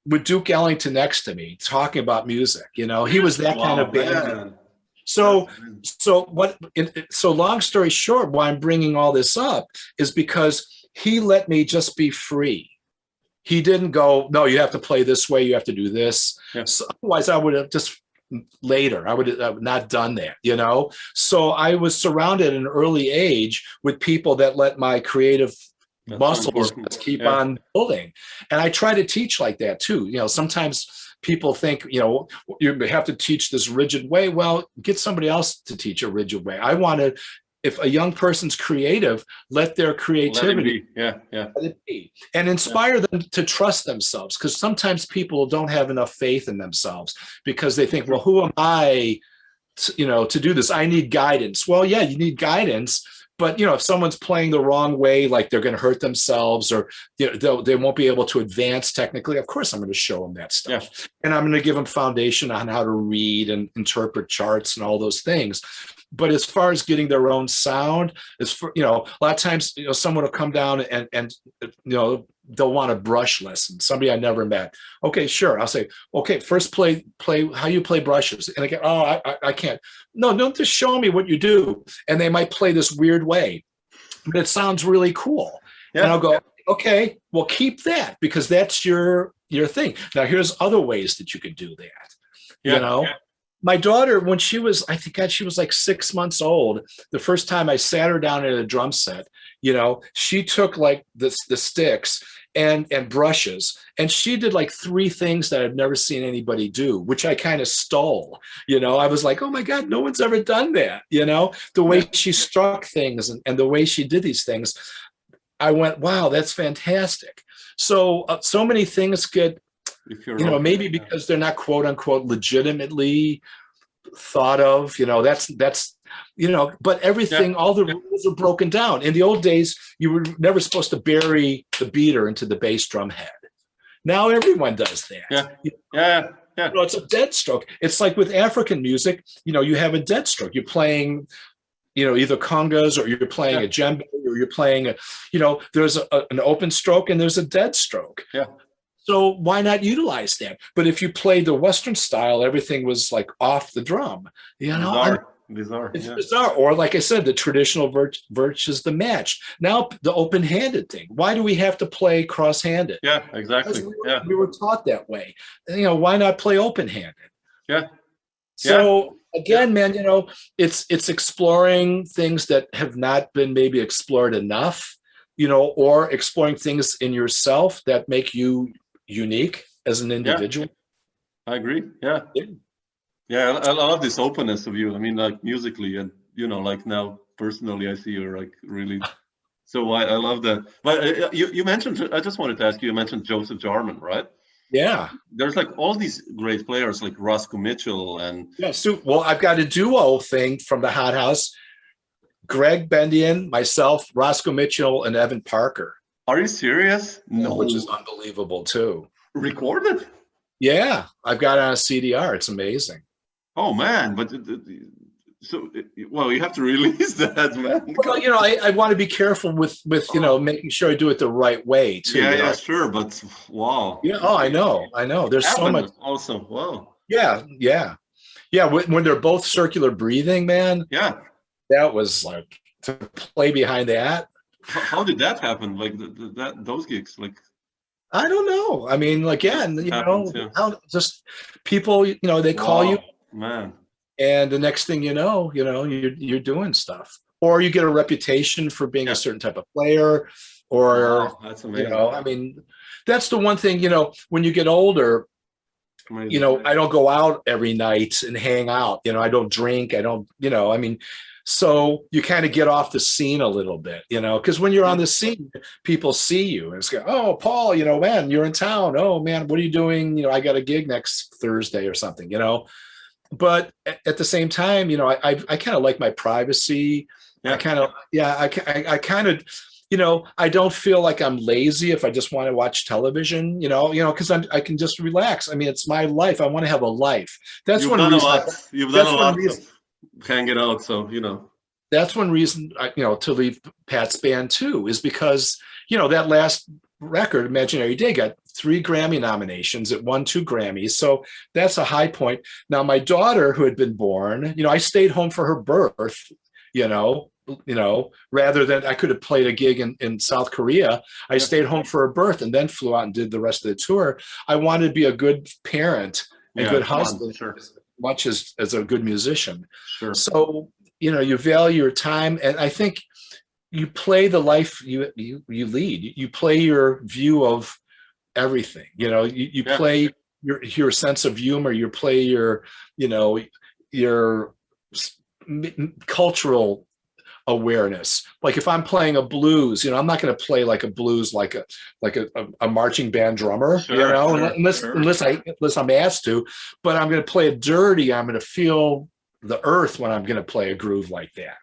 [SPEAKER 3] with Duke Ellington next to me talking about music. You know, he was that kind of band.
[SPEAKER 2] Man.
[SPEAKER 3] So long story short, why I'm bringing all this up is because he let me just be free. He didn't go, no, you have to play this way, you have to do this.
[SPEAKER 2] Yeah.
[SPEAKER 3] So otherwise, I would have just later, I would have not done that, you know? So I was surrounded at an early age with people that let my creative muscles keep on building. And I try to teach like that too. You know, sometimes people think, you know, you have to teach this rigid way. Well, get somebody else to teach a rigid way. I want to, if a young person's creative, let their creativity let it be, and inspire them to trust themselves. Because sometimes people don't have enough faith in themselves because they think, well, who am I, to do this? I need guidance. Well, yeah, you need guidance. But, you know, if someone's playing the wrong way, like they're going to hurt themselves or they won't be able to advance technically, of course, I'm going to show them that stuff. Yeah. And I'm going to give them foundation on how to read and interpret charts and all those things. But as far as getting their own sound, a lot of times, someone will come down and they'll want a brush lesson. Somebody I never met. Okay, sure. I'll say, okay, first play how you play brushes. And I go, oh, I can't. No, don't just show me what you do. And they might play this weird way, but it sounds really cool. Yeah. And I'll go, okay, well, keep that because that's your thing. Now, here's other ways that you could do that. Yeah. My daughter, when she was, I think she was like 6 months old, the first time I sat her down at a drum set, she took like the sticks and brushes, and she did like 3 things that I've never seen anybody do, which I kind of stole. I was like, oh my God, no one's ever done that. The way she struck things and the way she did these things, I went, wow, that's fantastic. So many things get, maybe because they're not quote unquote legitimately thought of, that's but everything, all the rules are broken down. In the old days, you were never supposed to bury the beater into the bass drum head. Now everyone does that.
[SPEAKER 2] Yeah.
[SPEAKER 3] It's a dead stroke. It's like with African music, you have a dead stroke. You're playing, either congas or you're playing a djembe or you're playing there's an open stroke and there's a dead stroke.
[SPEAKER 2] Yeah.
[SPEAKER 3] So why not utilize that? But if you played the Western style, everything was like off the drum.
[SPEAKER 2] Bizarre.
[SPEAKER 3] It's bizarre. Or like I said, the traditional versus the match. Now the open-handed thing. Why do we have to play cross-handed?
[SPEAKER 2] Yeah, exactly.
[SPEAKER 3] We were taught that way. Why not play open-handed?
[SPEAKER 2] Yeah.
[SPEAKER 3] So again, man, it's exploring things that have not been maybe explored enough, or exploring things in yourself that make you unique as an individual.
[SPEAKER 2] I agree. Yeah, I love this openness of you. I mean, like musically, and like now personally, I see you're like really. So I love that. But you mentioned. I just wanted to ask you. You mentioned Joseph Jarman, right?
[SPEAKER 3] Yeah.
[SPEAKER 2] There's like all these great players like Roscoe Mitchell and.
[SPEAKER 3] Yeah. So I've got a duo thing from the Hot House. Greg Bendian, myself, Roscoe Mitchell, and Evan Parker.
[SPEAKER 2] Are you serious?
[SPEAKER 3] No, which is unbelievable too.
[SPEAKER 2] Recorded?
[SPEAKER 3] Yeah, I've got it on a CDR. It's amazing.
[SPEAKER 2] Oh man, but you have to release that, man.
[SPEAKER 3] Well, I want to be careful with making sure I do it the right way too.
[SPEAKER 2] Yeah, sure, but wow.
[SPEAKER 3] Yeah, I know. There's so much.
[SPEAKER 2] Also, wow.
[SPEAKER 3] Yeah. When they're both circular breathing, man.
[SPEAKER 2] Yeah.
[SPEAKER 3] That was like to play behind that.
[SPEAKER 2] How did that happen? Like those gigs, like.
[SPEAKER 3] I don't know. I mean, again, how just people, they call you,
[SPEAKER 2] man,
[SPEAKER 3] and the next thing you're doing stuff, or you get a reputation for being a certain type of player, or
[SPEAKER 2] that's amazing.
[SPEAKER 3] I mean, that's the one thing. When you get older, I don't go out every night and hang out. I don't drink. I don't. I mean. So you kind of get off the scene a little bit, because when you're on the scene, people see you and it's like, oh, Paul, man, you're in town. Oh man, what are you doing? I got a gig next Thursday or something, But at the same time, I kind of like my privacy. Yeah. I kind of, I don't feel like I'm lazy if I just want to watch television, because I can just relax. I mean, it's my life. I want to have a life. That's one reason.
[SPEAKER 2] You've done a lot. Hang it out, so
[SPEAKER 3] that's one reason to leave Pat's band too, is because that last record, Imaginary Day, got 3 Grammy nominations. It won 2 Grammys. So that's a high point. Now, my daughter, who had been born, I stayed home for her birth, rather than I could have played a gig in South Korea. I stayed home for her birth and then flew out and did the rest of the tour. I wanted to be a good parent and good husband, as much as a good musician.
[SPEAKER 2] Sure.
[SPEAKER 3] So, you value your time. And I think you play the life you lead. You play your view of everything. You play your sense of humor. You play your cultural awareness. Like if I'm playing a blues, I'm not going to play like a blues like a marching band drummer, unless I'm asked to. But I'm going to play it dirty. I'm going to feel the earth when I'm going to play a groove like that.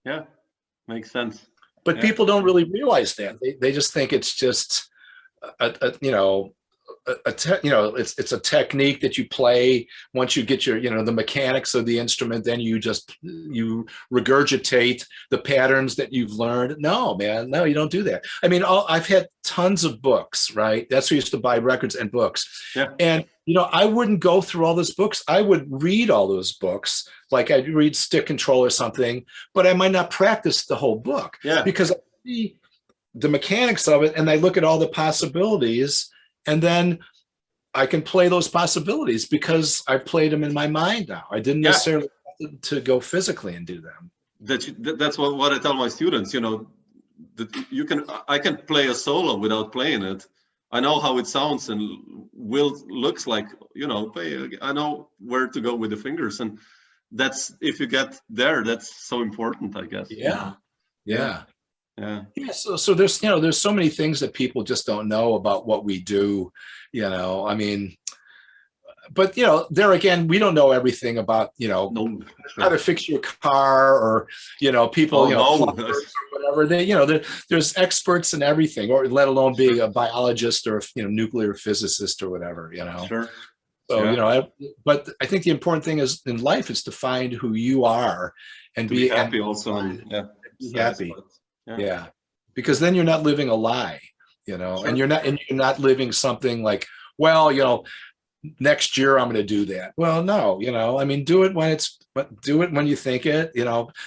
[SPEAKER 2] Yeah. Makes sense.
[SPEAKER 3] But people don't really realize that. They just think it's just it's a technique that you play. Once you get your the mechanics of the instrument, then you regurgitate the patterns that you've learned. No, man, no, you don't do that. I mean, I've had tons of books, right? That's who used to buy records and books. And I wouldn't go through all those books. I would read all those books, like I'd read Stick Control or something, but I might not practice the whole book because I see the mechanics of it and I look at all the possibilities. And then I can play those possibilities because I played them in my mind now. I didn't necessarily have to go physically and do them.
[SPEAKER 2] That's what I tell my students, that I can play a solo without playing it. I know how it sounds and looks like, I know where to go with the fingers. And that's, if you get there, that's so important, I guess.
[SPEAKER 3] Yeah. So there's so many things that people just don't know about what we do, I mean, but there again, we don't know everything about how to fix your car or people plumbers or whatever. There's experts in everything, or let alone being a biologist or nuclear physicist or whatever. So but I think the important thing is in life is to find who you are and
[SPEAKER 2] be happy also.
[SPEAKER 3] Be happy. Yeah, because then you're not living a lie, and you're not living something like, well, next year I'm going to do that. Well, no, I mean, do it when you think it,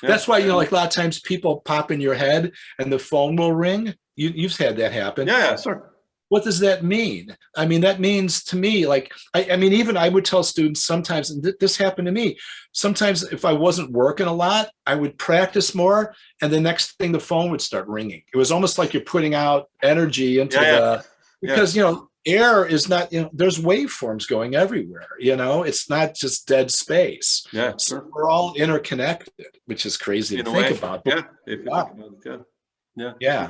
[SPEAKER 3] That's why, like a lot of times people pop in your head and the phone will ring. You've had that happen.
[SPEAKER 2] Yeah, sure.
[SPEAKER 3] What does that mean? I mean, that means to me, like, I mean, even I would tell students sometimes, and this happened to me, sometimes if I wasn't working a lot, I would practice more. And the next thing, the phone would start ringing. It was almost like you're putting out energy into because, air is not, there's waveforms going everywhere, it's not just dead space.
[SPEAKER 2] Yeah.
[SPEAKER 3] So we're all interconnected, which is crazy to think about. Yeah.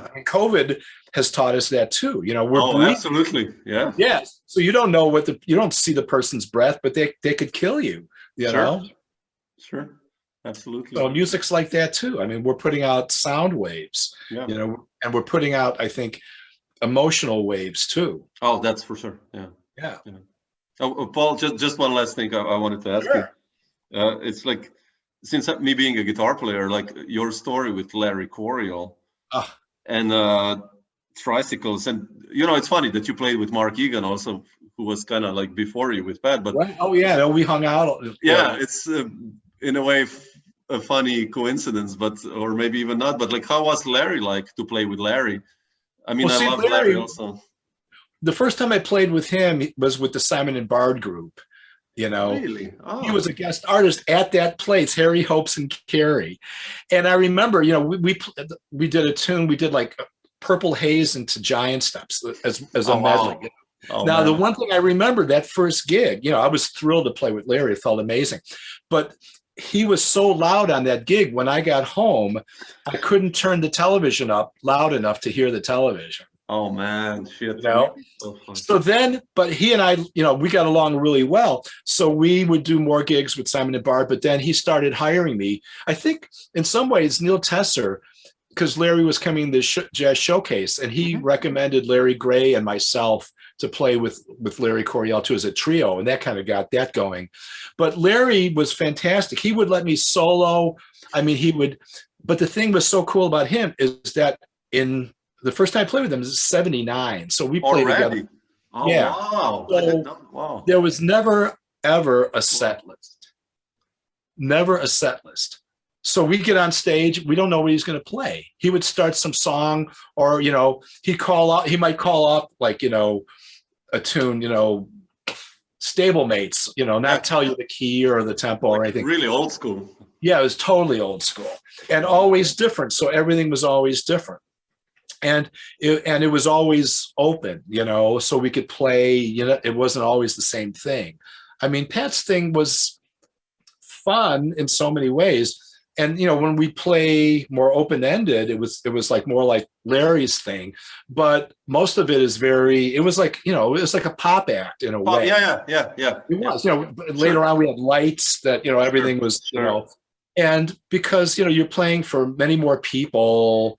[SPEAKER 3] I mean, COVID has taught us that too. We're
[SPEAKER 2] absolutely. Yeah.
[SPEAKER 3] Yes. So you don't know you don't see the person's breath, but they could kill you, know?
[SPEAKER 2] Sure. Absolutely.
[SPEAKER 3] So music's like that too. I mean, we're putting out sound waves, and we're putting out, I think, emotional waves too.
[SPEAKER 2] Oh, that's for sure. Yeah. Oh, Paul, just one last thing I wanted to ask you. It's like, since me being a guitar player, like your story with Larry Coryell and tricycles, and it's funny that you played with Mark Egan also, who was kind of like before you with Pat. But
[SPEAKER 3] we hung out.
[SPEAKER 2] It's in a way a funny coincidence, or maybe even not. But like, how was Larry like to play with Larry? I mean, I love Larry also.
[SPEAKER 3] The first time I played with him was with the Simon and Bard group.
[SPEAKER 2] Really? Oh.
[SPEAKER 3] He was a guest artist at that place, Harry, Hopes, and Carrie. And I remember, we did a tune. We did like Purple Haze into Giant Steps as a medley.
[SPEAKER 2] Wow. Oh,
[SPEAKER 3] now,
[SPEAKER 2] man.
[SPEAKER 3] The one thing I remember, that first gig, I was thrilled to play with Larry. It felt amazing. But he was so loud on that gig. When I got home, I couldn't turn the television up loud enough to hear the television.
[SPEAKER 2] Oh man, shit.
[SPEAKER 3] So then, but he and I, we got along really well. So we would do more gigs with Simon and Bard, but then he started hiring me. I think in some ways, Neil Tesser, because Larry was coming to the Jazz Showcase, and he recommended Larry Gray and myself to play with Larry Coryell too as a trio, and that kind of got that going. But Larry was fantastic. He would let me solo. I mean, but the thing was so cool about him is that in the first time I played with them was 79. So we played together.
[SPEAKER 2] Oh,
[SPEAKER 3] yeah.
[SPEAKER 2] Wow.
[SPEAKER 3] So
[SPEAKER 2] Wow.
[SPEAKER 3] there was never, ever a set list. Never a set list. So we get on stage, we don't know what he's going to play. He would start some song, or, you know, he might call up like, you know, a tune, you know, Stablemates, you know, not tell you the key or the tempo or anything.
[SPEAKER 2] Really old school.
[SPEAKER 3] Yeah, it was totally old school and always different. So everything was always different. And it was always open, you know, so we could play, you know, it wasn't always the same thing. I mean, Pat's thing was fun in so many ways. And, you know, when we play more open-ended, it was like more like Larry's thing, but most of it is it was like, you know, it was like a pop act in a way.
[SPEAKER 2] Yeah.
[SPEAKER 3] It was, you know, later on we had lights that, you know, everything was, you know, and because, you know, you're playing for many more people.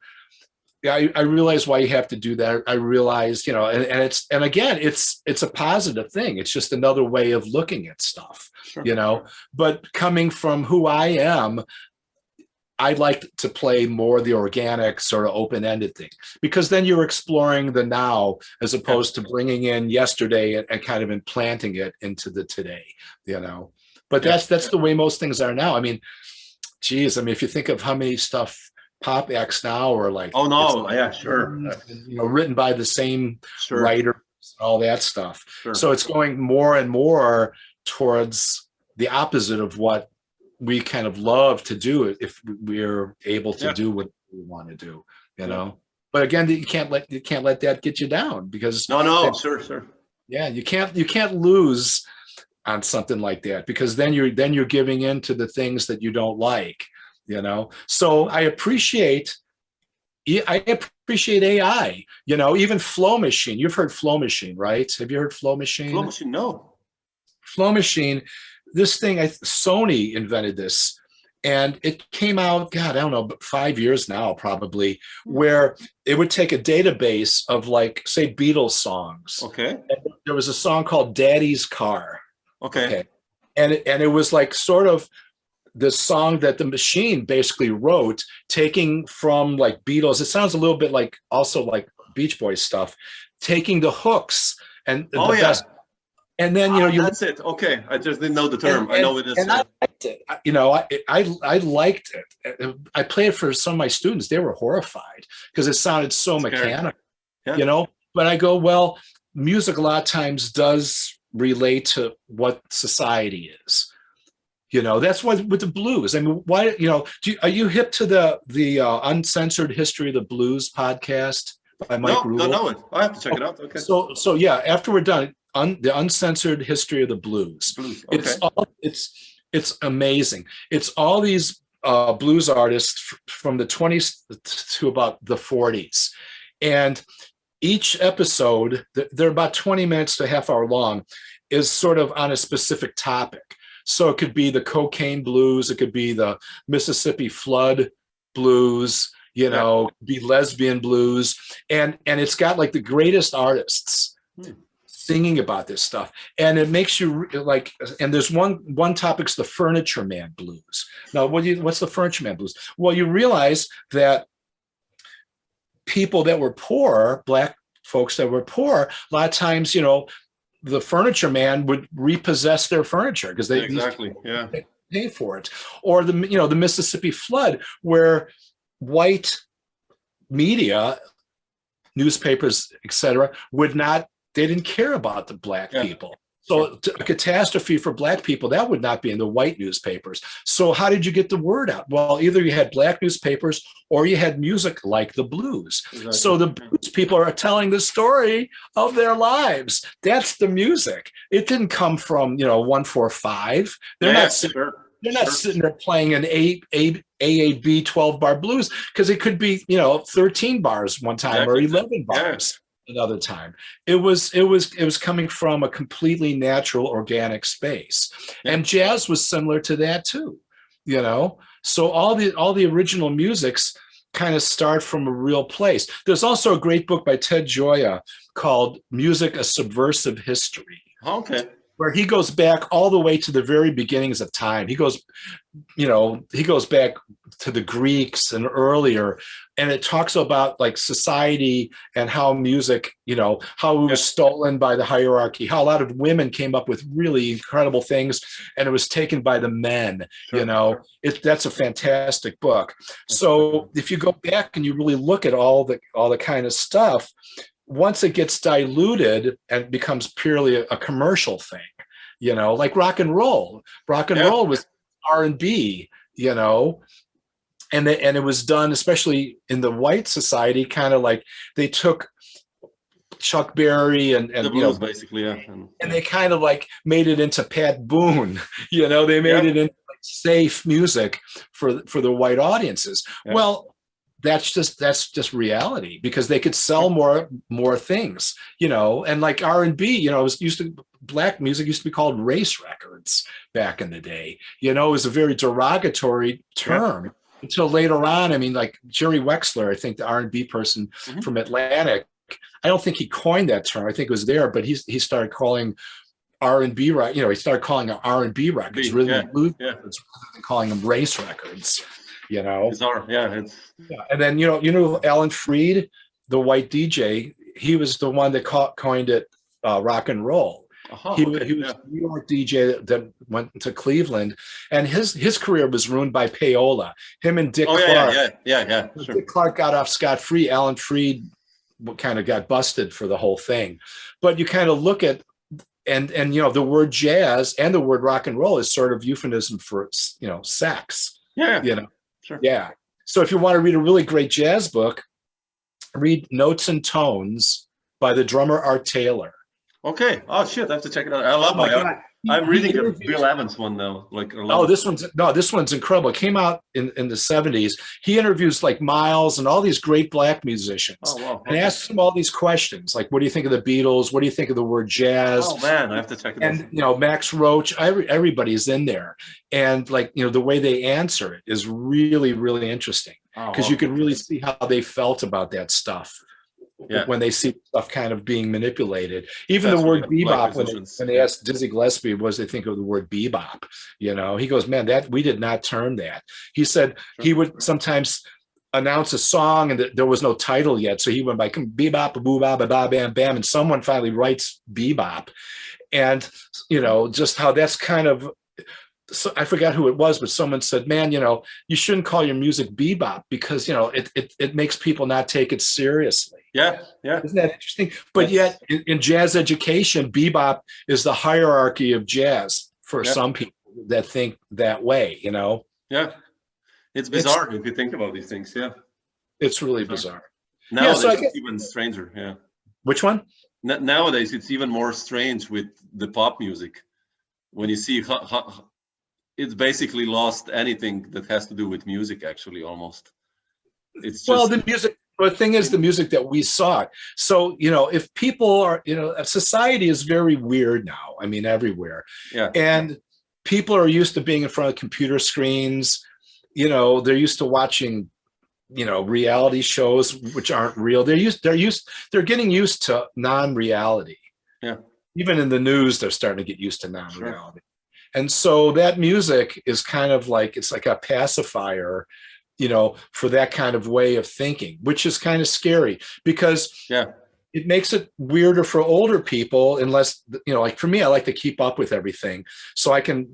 [SPEAKER 3] I realize why you have to do that. I realized, you know, and again, it's a positive thing. It's just another way of looking at stuff, you know, but coming from who I am, I like to play more the organic sort of open-ended thing, because then you're exploring the now as opposed to bringing in yesterday and kind of implanting it into the today, you know. But that's the way most things are now. I mean, geez, I mean, if you think of how many pop acts now are like,
[SPEAKER 2] oh no,
[SPEAKER 3] you know, written by the same writer, all that stuff. So it's going more and more towards the opposite of what we kind of love to do if we're able to do what we want to do, you know. But again, you can't let that get you down, because
[SPEAKER 2] sure.
[SPEAKER 3] Yeah, you can't lose on something like that, because then you're giving in to the things that you don't like, you know. So I appreciate AI, you know, even Flow Machine. You've heard Flow Machine, right? Have you heard Flow Machine?
[SPEAKER 2] Flow Machine, no.
[SPEAKER 3] Flow Machine, this thing, Sony invented this, and it came out, God, I don't know, 5 years now probably, where it would take a database of, like, say, Beatles songs.
[SPEAKER 2] Okay.
[SPEAKER 3] And there was a song called Daddy's Car.
[SPEAKER 2] Okay.
[SPEAKER 3] And it was like sort of the song that the machine basically wrote, taking from like Beatles. It sounds a little bit like also like Beach Boys stuff, taking the hooks and the best. And then, you know,
[SPEAKER 2] that's it. Okay, I just didn't know the term. I know it is.
[SPEAKER 3] And I liked it. You know, I liked it. I played it for some of my students. They were horrified because it sounded so mechanical. You know. But I go, well, music a lot of times does relate to what society is. You know, that's why with the blues. I mean, why? You know, are you hip to the Uncensored History of the Blues podcast by Mike Rule?
[SPEAKER 2] Don't know it. I have to check it out. Okay.
[SPEAKER 3] So yeah, after we're done. The Uncensored History of the Blues. Okay. It's amazing. It's all these blues artists from the 20s to about the 40s, and each episode, they're about 20 minutes to a half hour long, is sort of on a specific topic. So it could be the cocaine blues, it could be the Mississippi flood blues, you know, be lesbian blues, and it's got like the greatest artists singing about this stuff, and it makes you like. And there's one topic's the Furniture Man blues. Now, what's the Furniture Man blues? Well, you realize that people that were poor, black folks that were poor, a lot of times, you know, the Furniture Man would repossess their furniture because they pay for it. Or the Mississippi flood, where white media, newspapers, etc., they didn't care about the black people. So a catastrophe for black people, that would not be in the white newspapers. So how did you get the word out? Well, either you had black newspapers or you had music like the blues. Exactly. So the blues people are telling the story of their lives. That's the music. It didn't come from, 145. They're not sitting there playing an AAB 12-bar blues, because it could be, 13 bars one time or 11 bars. Another time. It was coming from a completely natural, organic space. And jazz was similar to that too, So all the original musics kind of start from a real place. There's also a great book by Ted Gioia called Music: A Subversive History.
[SPEAKER 2] Okay.
[SPEAKER 3] where he goes back all the way to the very beginnings of time. He goes back to the Greeks and earlier, and it talks about like society and how music, how it was stolen by the hierarchy, how a lot of women came up with really incredible things, and it was taken by the men. Sure. That's a fantastic book. So if you go back and you really look at all the kind of stuff, once it gets diluted and becomes purely a commercial thing, like rock and roll. Rock and roll was R&B, and it was done, especially in the white society, kind of like they took Chuck Berry and
[SPEAKER 2] the blues, basically,
[SPEAKER 3] and they kind of like made it into Pat Boone, they made it into like safe music for the white audiences. Yeah. Well, that's just reality, because they could sell more things, and like R&B, it was black music used to be called race records back in the day. It was a very derogatory term until later on. I mean, like Jerry Wexler, I think the R&B person from Atlantic, I don't think he coined that term. I think it was there, but he started calling R&B, he started calling them R&B records, blues records, rather than calling them race records.
[SPEAKER 2] Bizarre.
[SPEAKER 3] And then Alan Freed, the white DJ, he was the one that coined it rock and roll. He was a New York DJ that went to Cleveland, and his career was ruined by payola. Him and Dick Clark. Sure. Dick Clark got off scot-free. Alan Freed kind of got busted for the whole thing. But you kind of look at and the word jazz and the word rock and roll is sort of euphemism for sex.
[SPEAKER 2] Sure.
[SPEAKER 3] Yeah. So if you want to read a really great jazz book, read Notes and Tones by the drummer Art Taylor.
[SPEAKER 2] Okay. Oh shit, I have to check it out. I love I'm reading a Bill Evans one now.
[SPEAKER 3] This one's incredible. It came out in the 70s. He interviews like Miles and all these great black musicians.
[SPEAKER 2] Oh, wow.
[SPEAKER 3] And asks them all these questions, like, what do you think of the Beatles? What do you think of the word jazz?
[SPEAKER 2] Oh man, I have to check it out.
[SPEAKER 3] And Max Roach, everybody's in there. And like, the way they answer it is really, really interesting, because you can really see how they felt about that stuff. When they see stuff kind of being manipulated. Even the word bebop, when they asked Dizzy Gillespie what they think of the word bebop, he goes, man, that we did not term that. He said he would sometimes announce a song and there was no title yet, so he went by bebop, boo, ba, ba, bam, bam, and someone finally writes bebop, and just how that's kind of. So I forgot who it was, but someone said, man, you shouldn't call your music bebop, because it makes people not take it seriously.
[SPEAKER 2] Yeah.
[SPEAKER 3] Isn't that interesting? But yet in jazz education, bebop is the hierarchy of jazz for some people that think that way,
[SPEAKER 2] Yeah. It's bizarre if you think about these things. Yeah.
[SPEAKER 3] It's really bizarre.
[SPEAKER 2] Nowadays, it's even stranger. Yeah.
[SPEAKER 3] Which one?
[SPEAKER 2] Nowadays, it's even more strange with the pop music. When you see how it's basically lost anything that has to do with music, actually, almost. It's just,
[SPEAKER 3] the music. The thing is, the music that we saw. So, if people are, society is very weird now. I mean, everywhere.
[SPEAKER 2] Yeah.
[SPEAKER 3] And people are used to being in front of computer screens. They're used to watching, reality shows which aren't real. They're getting used to non-reality.
[SPEAKER 2] Yeah.
[SPEAKER 3] Even in the news, they're starting to get used to non-reality. Sure. And so that music is kind of like, it's like a pacifier, for that kind of way of thinking, which is kind of scary, because it makes it weirder for older people, unless, like for me, I like to keep up with everything. So I can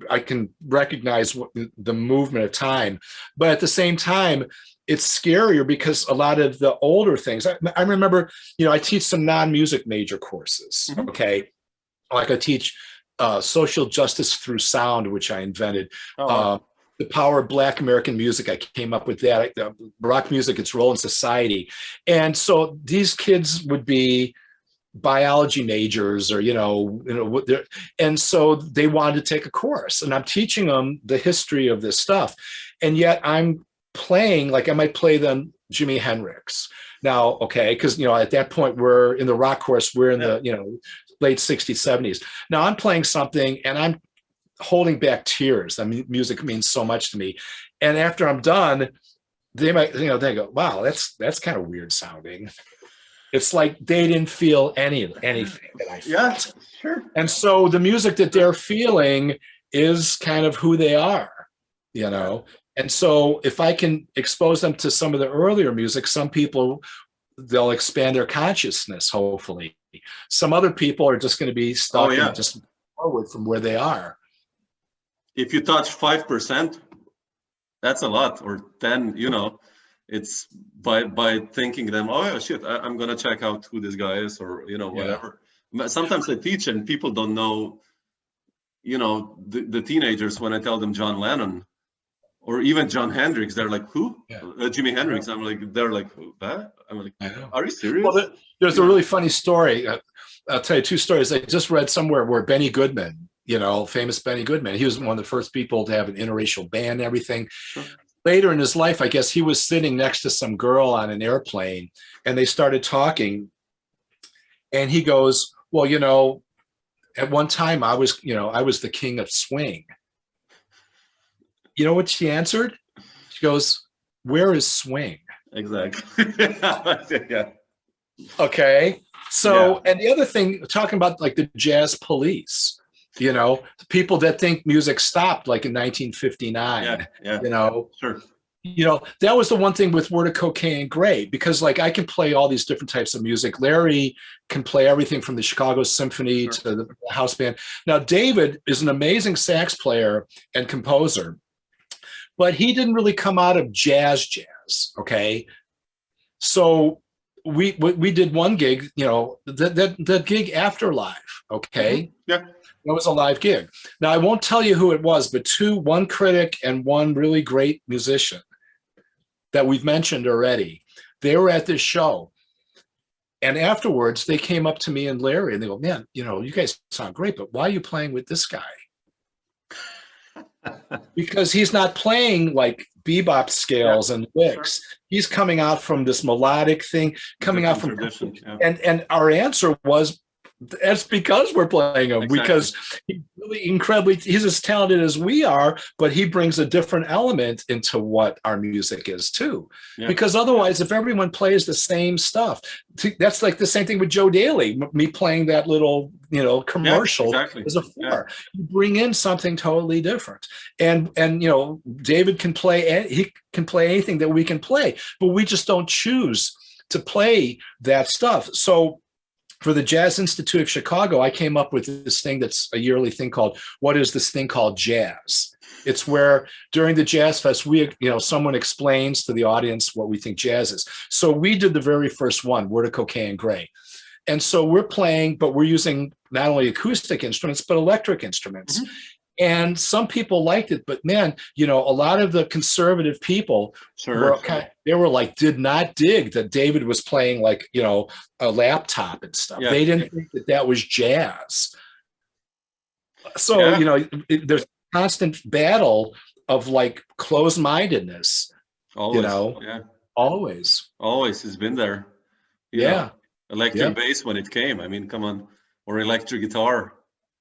[SPEAKER 3] recognize the movement of time. But at the same time, it's scarier because a lot of the older things, I remember, I teach some non-music major courses. Mm-hmm. Okay. Like I teach social justice through sound, which I invented. The power of Black American music. I came up with that. Rock music, its role in society. And so these kids would be biology majors, or, and so they wanted to take a course, and I'm teaching them the history of this stuff. And yet I'm playing, like I might play them Jimi Hendrix now. Okay. Cause at that point we're in the rock course, we're in the, late 60s, 70s. Now I'm playing something and I'm holding back tears. I mean, music means so much to me. And after I'm done, they might, they go, wow, that's kind of weird sounding. It's like they didn't feel anything that I felt.
[SPEAKER 2] Yeah, sure.
[SPEAKER 3] And so the music that they're feeling is kind of who they are, you know? And so if I can expose them to some of the earlier music, some people, they'll expand their consciousness, hopefully. Some other people are just going to be stuck and just forward from where they are.
[SPEAKER 2] If you touch 5%, that's a lot, or 10, you know, it's by thinking them, oh yeah, shit, I'm going to check out who this guy is, or, you know, whatever. Sometimes I teach and people don't know, you know, the teenagers, when I tell them John Lennon or even John Hendrix, they're like, who? Jimi Hendrix. I'm like, they're like, who? That? I'm like, are you serious?
[SPEAKER 3] Well, there's a really funny story. I'll tell you two stories. I just read somewhere where Benny Goodman, you know, famous Benny Goodman, he was one of the first people to have an interracial band and everything. Sure. Later in his life, I guess he was sitting next to some girl on an airplane and they started talking. And he goes, well, you know, at one time I was the king of swing. You know what she answered? She goes, where is swing?
[SPEAKER 2] Exactly. Yeah.
[SPEAKER 3] Okay. So, and the other thing, talking about like the jazz police, you know, the people that think music stopped like in 1959, you know,
[SPEAKER 2] sure.
[SPEAKER 3] You know, that was the one thing with Wertico, Cain Gray, because like I can play all these different types of music. Larry can play everything from the Chicago Symphony to the house band. Now, David is an amazing sax player and composer, but he didn't really come out of jazz. Okay. So we did one gig, you know, the gig Afterlife. Okay.
[SPEAKER 2] Mm-hmm. Yeah.
[SPEAKER 3] That was a live gig. Now, I won't tell you who it was, but one critic and one really great musician that we've mentioned already, they were at this show. And afterwards, they came up to me and Larry, and they go, man, you know, you guys sound great, but why are you playing with this guy? Because he's not playing like bebop scales and licks. Sure. He's coming out from this melodic thing, coming out from
[SPEAKER 2] tradition.
[SPEAKER 3] And our answer was, that's because we're playing him, because he's really incredibly, he's as talented as we are, but he brings a different element into what our music is too. Because otherwise, if everyone plays the same stuff, that's like the same thing with Joe Daly, me playing that little, you know, commercial as a four. You bring in something totally different. And you know, David can play, he can play anything that we can play, but we just don't choose to play that stuff. So for the Jazz Institute of Chicago, I came up with this thing that's a yearly thing called, what is this thing called jazz? It's where during the Jazz Fest, someone explains to the audience what we think jazz is. So we did the very first one, Wertico, Cain Gray. And so we're playing, but we're using not only acoustic instruments, but electric instruments. Mm-hmm. And some people liked it, but man, you know, a lot of the conservative people did not dig that David was playing like, you know, a laptop and stuff. They didn't think that was jazz. So, you know, there's a constant battle of like closed-mindedness,
[SPEAKER 2] always,
[SPEAKER 3] you know, always
[SPEAKER 2] has been there. You know, electric bass when it came, I mean, come on, or electric guitar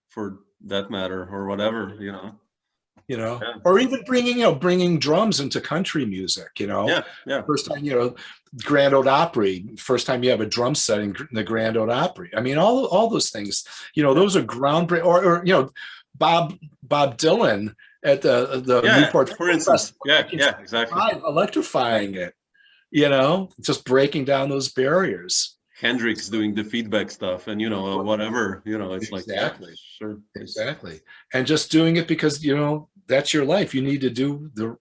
[SPEAKER 2] for that matter, or whatever, you know, or even bringing drums into country music, you know, first time, you know, Grand Ole Opry, first time you have a drum set in the Grand Ole Opry. I mean, all those things, you know, those are groundbreaking, or you know, Bob Dylan at the Newport, for instance, exactly,
[SPEAKER 3] electrifying it, you know, just breaking down those barriers.
[SPEAKER 2] Hendrix doing the feedback stuff, and you know, whatever, you know, it's like sure,
[SPEAKER 3] exactly, and just doing it because you know that's your life. You need to do the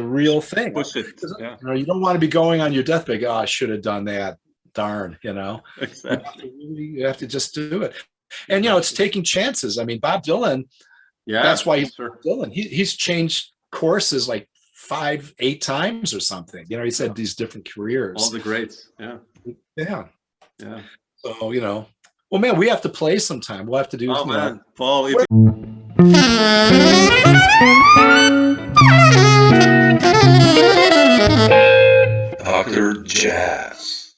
[SPEAKER 3] real thing.
[SPEAKER 2] Push it.
[SPEAKER 3] You know, you don't want to be going on your deathbed. Oh, I should have done that. Darn, you know.
[SPEAKER 2] Exactly.
[SPEAKER 3] You have to just do it, and you know, it's taking chances. I mean, Bob Dylan. That's why he's Dylan. He's changed courses like 5-8 times or something. You know, he's had these different careers.
[SPEAKER 2] All the greats.
[SPEAKER 3] Yeah. So, you know, well, man, we have to play sometime. We'll have to do.
[SPEAKER 2] Oh, man. Paul.
[SPEAKER 1] Dr. Jazz.